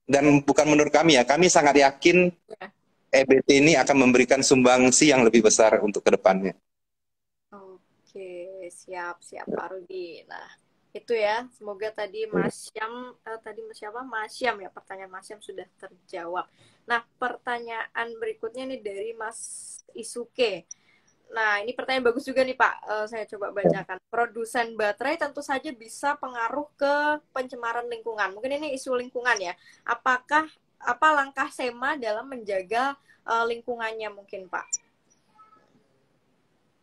dan bukan menurut kami ya, kami sangat yakin Ya. EBT ini akan memberikan sumbangsi yang lebih besar untuk kedepannya. Oke, siap, siap Pak Rudi. Nah, itu ya. Semoga tadi Mas Syam, tadi Mas siapa? Mas Syam ya, pertanyaan Mas Syam sudah terjawab. Nah, pertanyaan berikutnya nih dari Mas Isuke. Nah, ini pertanyaan bagus juga nih Pak. Saya coba bacakan. Produsen baterai tentu saja bisa pengaruh ke pencemaran lingkungan. Mungkin ini isu lingkungan ya. Apakah apa langkah SEMA dalam menjaga lingkungannya mungkin Pak?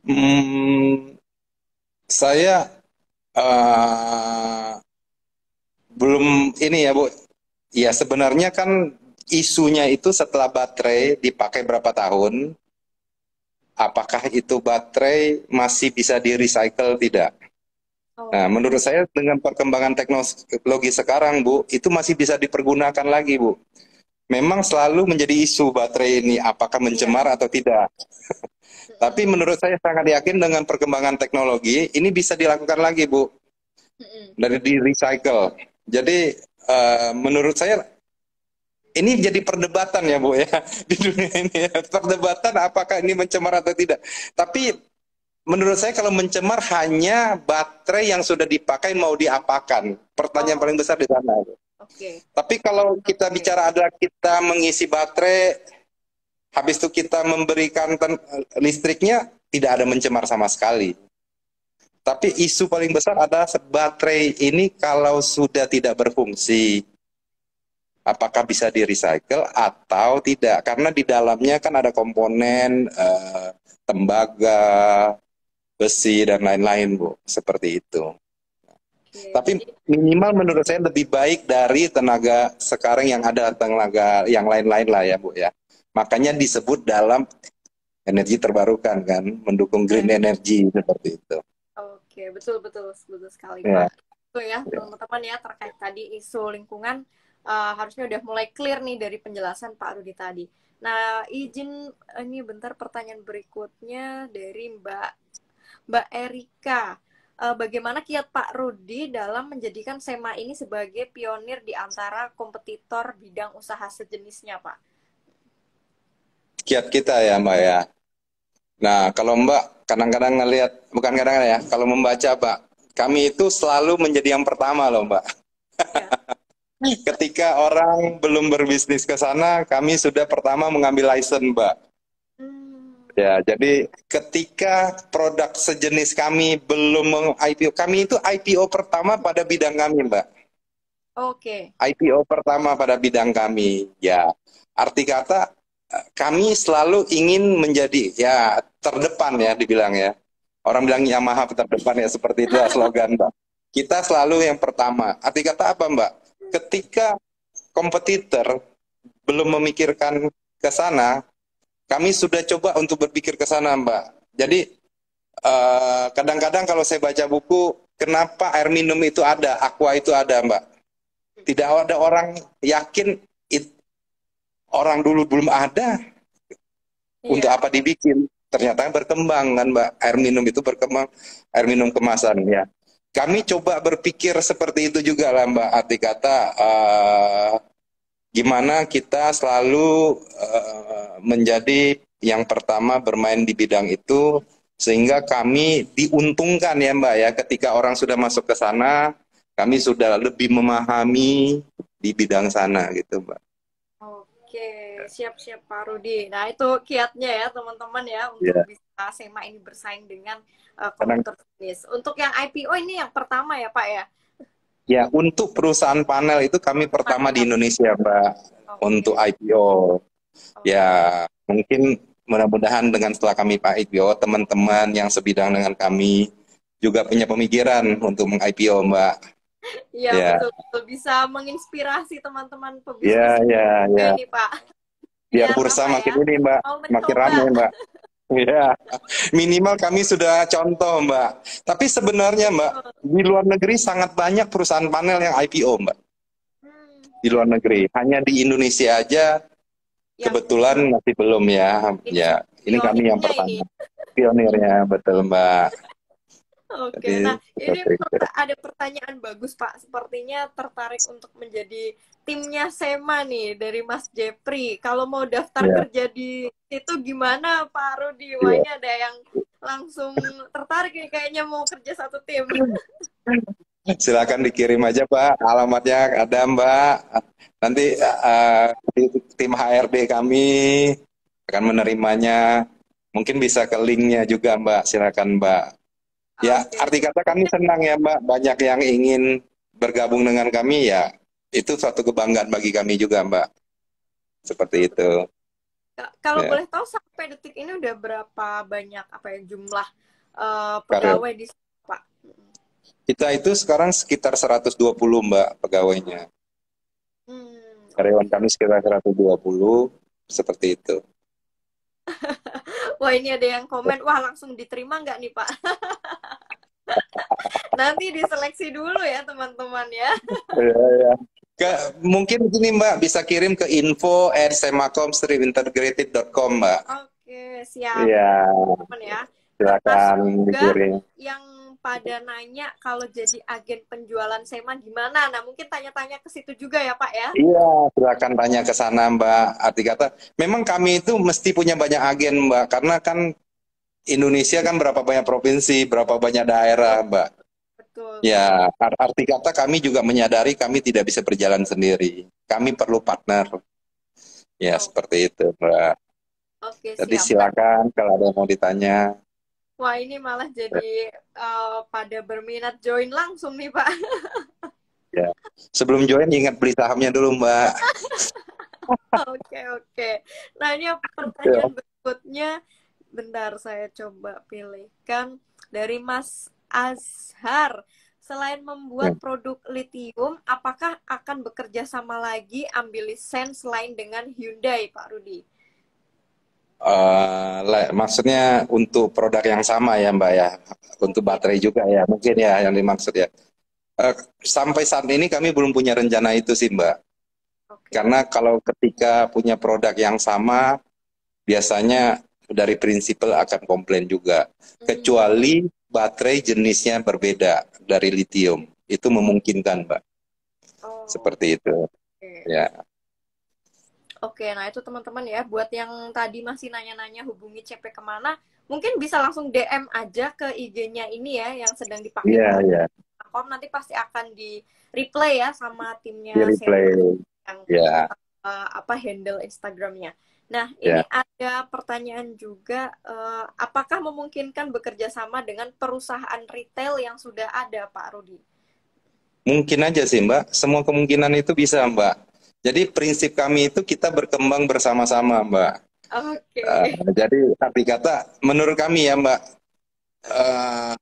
Hmm, saya belum ini ya, Bu. Ya sebenarnya kan isunya itu setelah baterai dipakai berapa tahun, apakah itu baterai masih bisa di-recycle tidak. Nah, Oh, menurut saya dengan perkembangan teknologi sekarang, Bu, itu masih bisa dipergunakan lagi, Bu. Memang selalu menjadi isu baterai ini, apakah iya. mencemar atau tidak. Tapi Mm-mm. menurut saya sangat yakin dengan perkembangan teknologi, ini bisa dilakukan lagi, Bu, Mm-mm. dari di-recycle. Jadi, menurut saya, ini jadi perdebatan ya, Bu, ya, di dunia ini. Ya. Perdebatan apakah ini mencemar atau tidak. Tapi menurut saya kalau mencemar hanya baterai yang sudah dipakai mau diapakan. Pertanyaan Oh, paling besar di sana. oke. Tapi kalau kita Oke. bicara adalah kita mengisi baterai, habis itu kita memberikan listriknya, tidak ada mencemar sama sekali. Tapi isu paling besar adalah baterai ini kalau sudah tidak berfungsi, apakah bisa di-recycle atau tidak. Karena di dalamnya kan ada komponen tembaga, besi, dan lain-lain, Bu. Seperti itu. Oke. Tapi Jadi, minimal menurut saya lebih baik dari tenaga sekarang yang ada tenaga yang lain-lain lah ya, Bu ya. Makanya disebut dalam energi terbarukan kan, mendukung green energy seperti itu. oke, betul betul betul sekali Pak. Ya, Itu ya ya. teman-teman ya terkait tadi isu lingkungan harusnya udah mulai clear nih dari penjelasan Pak Rudi tadi. Nah, izin ini bentar pertanyaan berikutnya dari Mbak Erika. Bagaimana kiat Pak Rudi dalam menjadikan SEMA ini sebagai pionir di antara kompetitor bidang usaha sejenisnya, Pak? Kiat kita ya, Mbak ya. Nah, kalau Mbak kadang-kadang ngelihat, bukan kadang-kadang ya, kalau membaca, Mbak, kami itu selalu menjadi yang pertama loh, Mbak. Ya. Ketika orang belum berbisnis ke sana, kami sudah pertama mengambil license, Mbak. Hmm, Ya, jadi ketika produk sejenis kami belum IPO, kami itu IPO pertama pada bidang kami, Mbak. oke. IPO pertama pada bidang kami. Ya, arti kata kami selalu ingin menjadi ya terdepan ya dibilang ya. Orang bilang Yamaha terdepan ya seperti itu slogan, Mbak. Kita selalu yang pertama. Arti kata apa, Mbak? Ketika kompetitor belum memikirkan ke sana, kami sudah coba untuk berpikir ke sana, Mbak. Jadi kadang-kadang kalau saya baca buku, kenapa air minum itu ada, aqua itu ada, Mbak. Tidak ada orang yakin orang dulu belum ada, untuk Iya. apa dibikin. Ternyata berkembang kan, Mbak. Air minum itu berkembang, air minum kemasan ya. Kami coba berpikir seperti itu juga lah, Mbak. Arti kata gimana kita selalu menjadi yang pertama bermain di bidang itu, sehingga kami diuntungkan ya, Mbak ya, ketika orang sudah masuk ke sana, kami sudah lebih memahami di bidang sana gitu, Mbak. Oke, siap-siap Pak Rudi. Nah, itu kiatnya ya teman-teman ya untuk Ya, bisa SEMA ini bersaing dengan kadang kompetitor bisnis. Untuk yang IPO ini yang pertama ya Pak ya? ya, untuk perusahaan panel itu kami pertama di Panel. Indonesia, Mbak, untuk Oke, IPO. Ya, oke. mungkin mudah-mudahan dengan setelah kami Pak IPO, teman-teman yang sebidang dengan kami juga punya pemikiran untuk meng-IPO, Mbak. Iya, Ya, betul-betul bisa menginspirasi teman-teman pebisnis ya, ya, juga ya. ini Pak. Biar Biar bursa apa makin ya? ini, Mbak, Mau makin mencoba. ramai, Mbak. Ya, minimal kami sudah contoh, Mbak. Tapi sebenarnya, Mbak, Betul. di luar negeri sangat banyak perusahaan panel yang IPO, Mbak. Hmm, Di luar negeri. Hanya di Indonesia aja yang kebetulan masih belum ya. ini Ya, ini kami yang pionirnya ini. pertama. Pionirnya, betul, Mbak. Oke, Jadi, nah ini seperti itu. ada pertanyaan bagus Pak. Sepertinya tertarik untuk menjadi timnya Sema nih dari Mas Jepri. Kalau mau daftar Ya, kerja di situ gimana Pak Rudi? Wah ya. ini ada yang langsung tertarik nih kayaknya mau kerja satu tim. Silakan dikirim aja, Pak. Alamatnya ada, Mbak. Nanti tim HRD kami akan menerimanya. Mungkin bisa ke linknya juga, Mbak. Silakan, Mbak. Ya, Oke, arti kata kami senang ya, Mbak. Banyak yang ingin bergabung dengan kami ya. Itu suatu kebanggaan bagi kami juga, Mbak. Seperti betul. itu. Kalau Ya, boleh tahu sampai detik ini udah berapa banyak apa ya jumlah karir. pegawai di situ, Pak? Kita itu sekarang sekitar 120, Mbak, pegawainya. Hmm, Karyawan kami sekitar 120, seperti itu. Wah, ini ada yang komen, wah langsung diterima nggak nih Pak? Nanti diseleksi dulu ya teman-teman ya. Iya, iya. Mungkin gini Mbak, bisa kirim ke info@semakomstreamintegrated.com Mbak. Oke, siap Iya, teman ya. Termasuk silakan juga dikirim. yang pada nanya kalau jadi agen penjualan SEMA gimana. Nah, mungkin tanya-tanya ke situ juga ya Pak ya. Iya, silakan tanya ke sana Mbak. Arti kata, memang kami itu mesti punya banyak agen Mbak, karena kan Indonesia kan berapa banyak provinsi, berapa banyak daerah Mbak. Betul, betul. Ya, arti kata kami juga menyadari kami tidak bisa berjalan sendiri. Kami perlu partner. Ya, Oh, seperti itu Mbak. oke, Jadi siap. Nah, silakan kalau ada yang mau ditanya. wah ini malah jadi pada berminat join langsung nih Pak. Ya. Sebelum join ingat beli sahamnya dulu Mbak. Oke, oke. Nah, ini Ya. pertanyaan berikutnya. Bentar, saya coba pilihkan dari Mas Azhar. Selain membuat produk litium, apakah akan bekerja sama lagi ambil lisensi selain dengan Hyundai, Pak Rudi? Maksudnya untuk produk yang sama ya Mbak ya, untuk Mungkin. baterai juga ya, mungkin ya yang dimaksud ya. Sampai saat ini kami belum punya rencana itu sih Mbak, Oke. karena kalau ketika punya produk yang sama, biasanya dari prinsipal akan komplain juga, Hmm, kecuali baterai jenisnya berbeda dari litium, itu memungkinkan Mbak, oh, seperti itu oke. ya. Oke, nah itu teman-teman ya, buat yang tadi masih nanya-nanya hubungi CP kemana, mungkin bisa langsung DM aja ke IG-nya ini ya, yang sedang dipakai Iya Pak Rudi. ya, Nanti pasti akan di replay ya sama di timnya replay yang ya handle Instagramnya. Nah, ini ya. ada pertanyaan juga, apakah memungkinkan bekerja sama dengan perusahaan retail yang sudah ada, Pak Rudi? Mungkin aja sih Mbak, semua kemungkinan itu bisa Mbak. Jadi prinsip kami itu kita berkembang bersama-sama Mbak. Oke. Jadi arti kata menurut kami ya Mbak,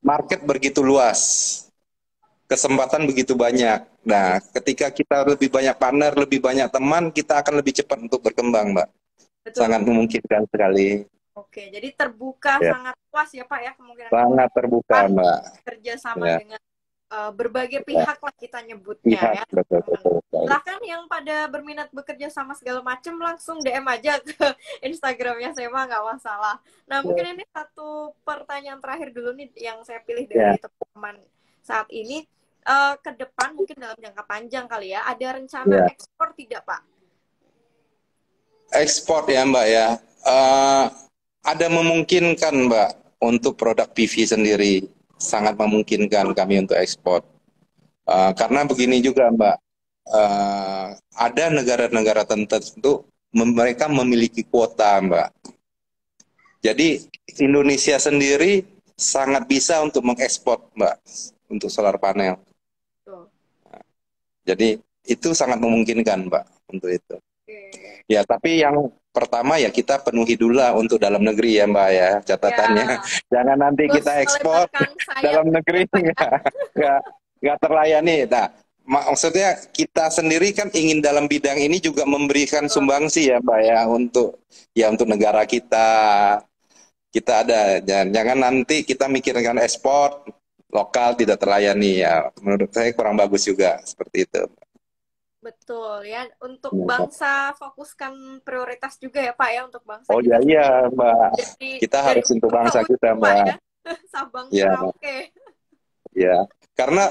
market begitu luas, kesempatan begitu banyak. Nah, ketika kita lebih banyak partner, lebih banyak teman, kita akan lebih cepat untuk berkembang Mbak. Betul, Sangat betul. memungkinkan sekali. Oke, jadi terbuka Ya, sangat luas ya Pak ya sangat terbuka kemungkinan-kemungkinan Mbak. kerja sama Ya, dengan berbagai ya. pihak lah kita nyebutnya Pihak ya betul teman. betul sekali. Silahkan yang pada berminat bekerja sama segala macam langsung DM aja ke Instagramnya saya mah nggak masalah. Nah Ya, mungkin ini satu pertanyaan terakhir dulu nih yang saya pilih ya, dari teman-teman saat ini. Ke depan mungkin dalam jangka panjang kali ya ada rencana ya. ekspor tidak Pak? Ekspor ya Mbak ya. Eh, ada memungkinkan Mbak untuk produk PV sendiri, sangat memungkinkan kami untuk ekspor. Karena begini juga Mbak, ada negara-negara tertentu mereka memiliki kuota Mbak. Jadi Indonesia sendiri sangat bisa untuk mengekspor Mbak untuk solar panel. Tuh. Jadi itu sangat memungkinkan Mbak untuk itu. Oke. Ya, tapi yang pertama ya kita penuhi dulu lah untuk dalam negeri ya Mbak ya, catatannya. Ya, Jangan nanti terus kita ekspor melebarkan sayap dalam ya negeri Pak ya. nggak nggak terlayani. Nah, maksudnya kita sendiri kan ingin dalam bidang ini juga memberikan Betul. sumbangsi ya Mbak ya untuk negara kita. Kita ada, jangan nanti kita mikirkan ekspor lokal tidak terlayani ya. Menurut saya kurang bagus juga seperti itu. Betul ya, untuk Ya. bangsa fokuskan prioritas juga ya Pak ya untuk bangsa Oh kita ya iya Mbak, dari kita dari harus untuk hulu ke bangsa kita ujung Pak Mbak. ya, Sabang Ya, Merauke. ya. Oh, Karena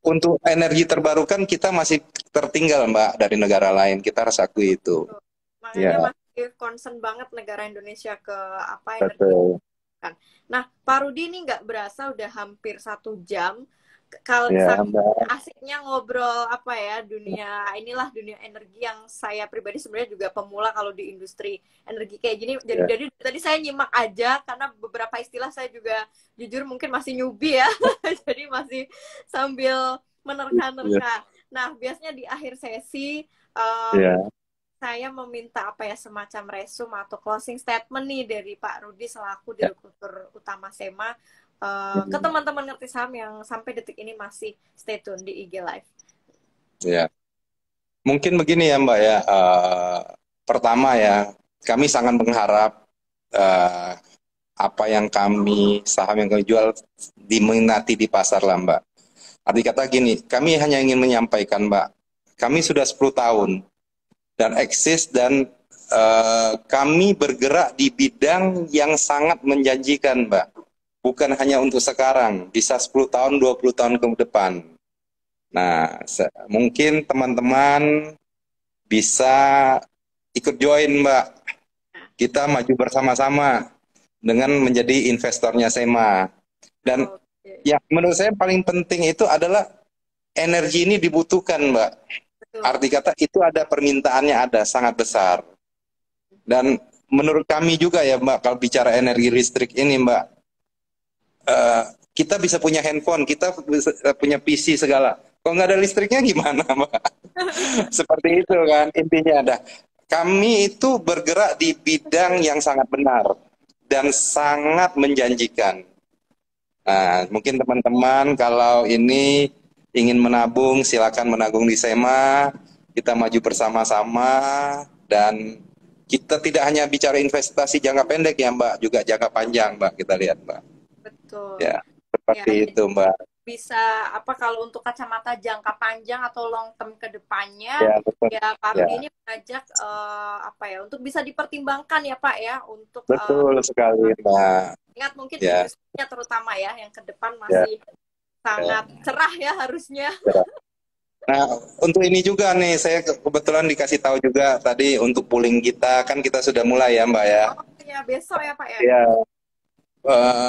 untuk energi terbarukan kita masih tertinggal Mbak dari negara lain. Kita harus akui itu. betul. Makanya Ya, masih concern banget negara Indonesia ke apa energi betul. kan. Nah, Pak Rudi ini nggak berasa udah hampir 1 jam. Kalau Ya, Mbak. asiknya ngobrol apa ya dunia inilah dunia energi yang saya pribadi sebenarnya juga pemula kalau di industri energi kayak gini. Jadi, Ya, jadi tadi saya nyimak aja karena beberapa istilah saya juga jujur mungkin masih newbie ya. Jadi masih sambil ya, menerka-nerka. Nah, biasanya di akhir sesi ya. saya meminta apa ya semacam resume atau closing statement nih dari Pak Rudi selaku Ya. Direktur Utama SEMA ke Hmm. teman-teman ngerti saham yang sampai detik ini masih stay tune di IG Live. Ya. Mungkin begini ya Mbak ya. Pertama ya, kami sangat mengharap eh, apa yang saham yang kami jual diminati di pasar lah Mbak. Arti kata gini, kami hanya ingin menyampaikan Mbak, kami sudah 10 tahun dan eksis dan kami bergerak di bidang yang sangat menjanjikan Mbak. Bukan hanya untuk sekarang, bisa 10 tahun, 20 tahun ke depan. Nah, mungkin teman-teman bisa ikut join Mbak. Kita maju bersama-sama dengan menjadi investornya SEMA. Dan Oke, yang menurut saya paling penting itu adalah energi ini dibutuhkan Mbak. betul. Arti kata itu ada permintaannya ada sangat besar. Dan menurut kami juga ya Mbak, kalau bicara energi listrik ini Mbak, eh, kita bisa punya handphone, kita bisa punya PC segala. Kalau nggak ada listriknya gimana Mbak? Seperti itu kan intinya ada. Kami itu bergerak di bidang yang sangat benar dan sangat menjanjikan. Nah, mungkin teman-teman kalau ini ingin menabung, silakan menabung di SEMA. Kita maju bersama-sama dan kita tidak hanya bicara investasi jangka pendek ya Mbak, juga jangka panjang Mbak, kita lihat Mbak. Betul. Ya, Ya, seperti itu Mbak. bisa apa kalau untuk kacamata jangka panjang atau long term ke depannya Ya, betul. ya Pak Ya, Rudi ini mengajak apa ya untuk bisa dipertimbangkan ya Pak ya untuk betul sekali Mbak. ingat mungkin Ya, industrinya terutama ya yang ke depan ya, masih ya. sangat cerah ya harusnya. Ya. Nah, untuk ini juga nih, saya kebetulan dikasih tahu juga tadi untuk pooling kita, kan kita sudah mulai ya Mbak ya. Oh ya besok ya Pak ya. Ya,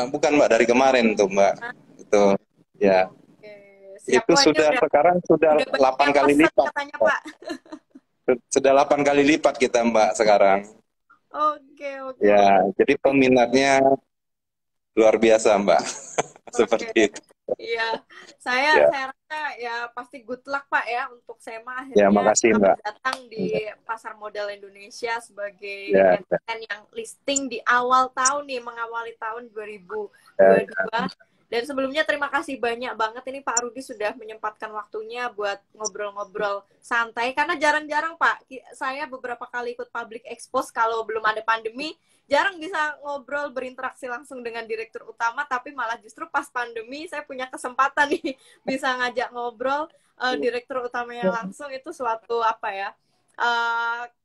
bukan Mbak, dari kemarin tuh Mbak. Nah, Itu, ya. oke. Siap Itu loh ini sudah sekarang sudah udah banyak 8 yang kali pesan lipat. katanya Mbak. Pak. Sudah 8 kali lipat kita Mbak sekarang. Oke oke Ya, oke jadi peminatnya luar biasa Mbak. oke. Seperti itu. Iya, saya Ya, saya rasa ya pasti good luck Pak ya untuk SEMA ya akhirnya makasih selamat Mbak. datang di pasar modal Indonesia sebagai Ya, ya, emiten yang listing di awal tahun nih mengawali tahun ya, 2022. Dan sebelumnya terima kasih banyak banget ini Pak Rudi sudah menyempatkan waktunya buat ngobrol-ngobrol santai karena jarang-jarang Pak saya beberapa kali ikut public expose kalau belum ada pandemi jarang bisa ngobrol berinteraksi langsung dengan direktur utama tapi malah justru pas pandemi saya punya kesempatan nih bisa ngajak ngobrol direktur utamanya langsung itu suatu apa ya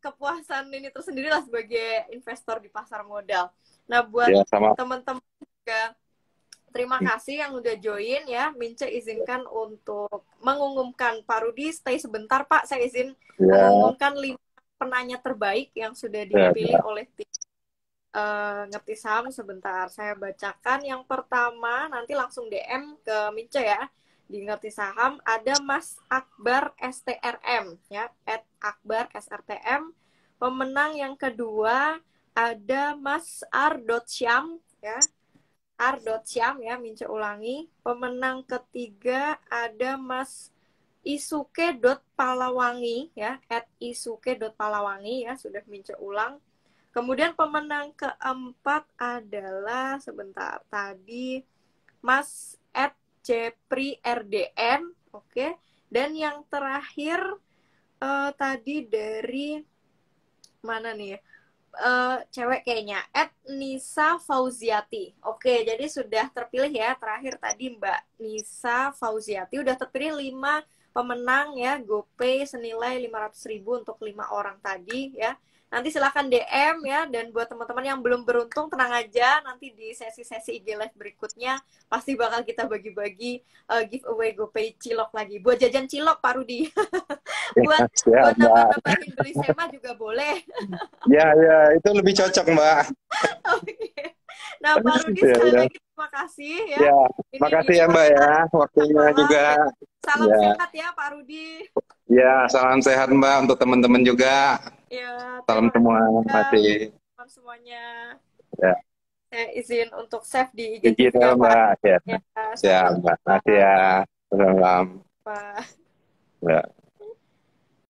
kepuasan ini tersendiri lah sebagai investor di pasar modal. Nah buat ya sama. teman-teman juga terima kasih yang udah join ya. Mince izinkan untuk mengumumkan Pak Rudi stay sebentar Pak. Saya izin Ya, mengumumkan 5 penanya terbaik yang sudah ya, dipilih oleh tim ngerti saham sebentar. Saya bacakan yang pertama, nanti langsung DM ke Mince ya. Di ngerti saham ada Mas Akbar STRM ya, @Akbar SRTM. Pemenang yang kedua ada Mas R.Syam ya, R.Syam ya, Mince ulangi. Pemenang ketiga ada Mas Isuke.Palawangi ya, @Isuke.Palawangi ya, sudah Mince ulang. Kemudian pemenang keempat adalah sebentar tadi Mas Cepri RDN, oke. Dan yang terakhir tadi dari mana nih ya? Cewek kayaknya Nisa Fauziati. Oke, jadi sudah terpilih ya. Terakhir tadi Mbak Nisa Fauziati udah terpilih 5 pemenang ya GoPay senilai 500.000 untuk 5 orang tadi ya. Nanti silahkan DM ya, dan buat teman-teman yang belum beruntung tenang aja, nanti di sesi-sesi IG Live berikutnya pasti bakal kita bagi-bagi giveaway GoPay cilok lagi. Buat jajan cilok Pak Rudi. buat ya, buat Mbak. nambah-nambahin beli SEMA juga boleh. Ya, ya, itu lebih cocok Mbak. Oke. Nah, Pak Rudi Ya, sekali ya. lagi terima kasih ya. Ya, Ini makasih ya Mbak ya, waktunya malam juga. ya. Salam Ya, sehat ya Pak Rudi. ya, salam sehat Mbak untuk teman-teman juga. Ya, Salam terima semua, kasih ya masih. teman semuanya. Ya, Saya izin untuk save di IGTV izin ya ya Pak. Mbak. Ya, Ya, ya sampai Mbak. Masih jumpa. ya. Salam. Pak. Ya.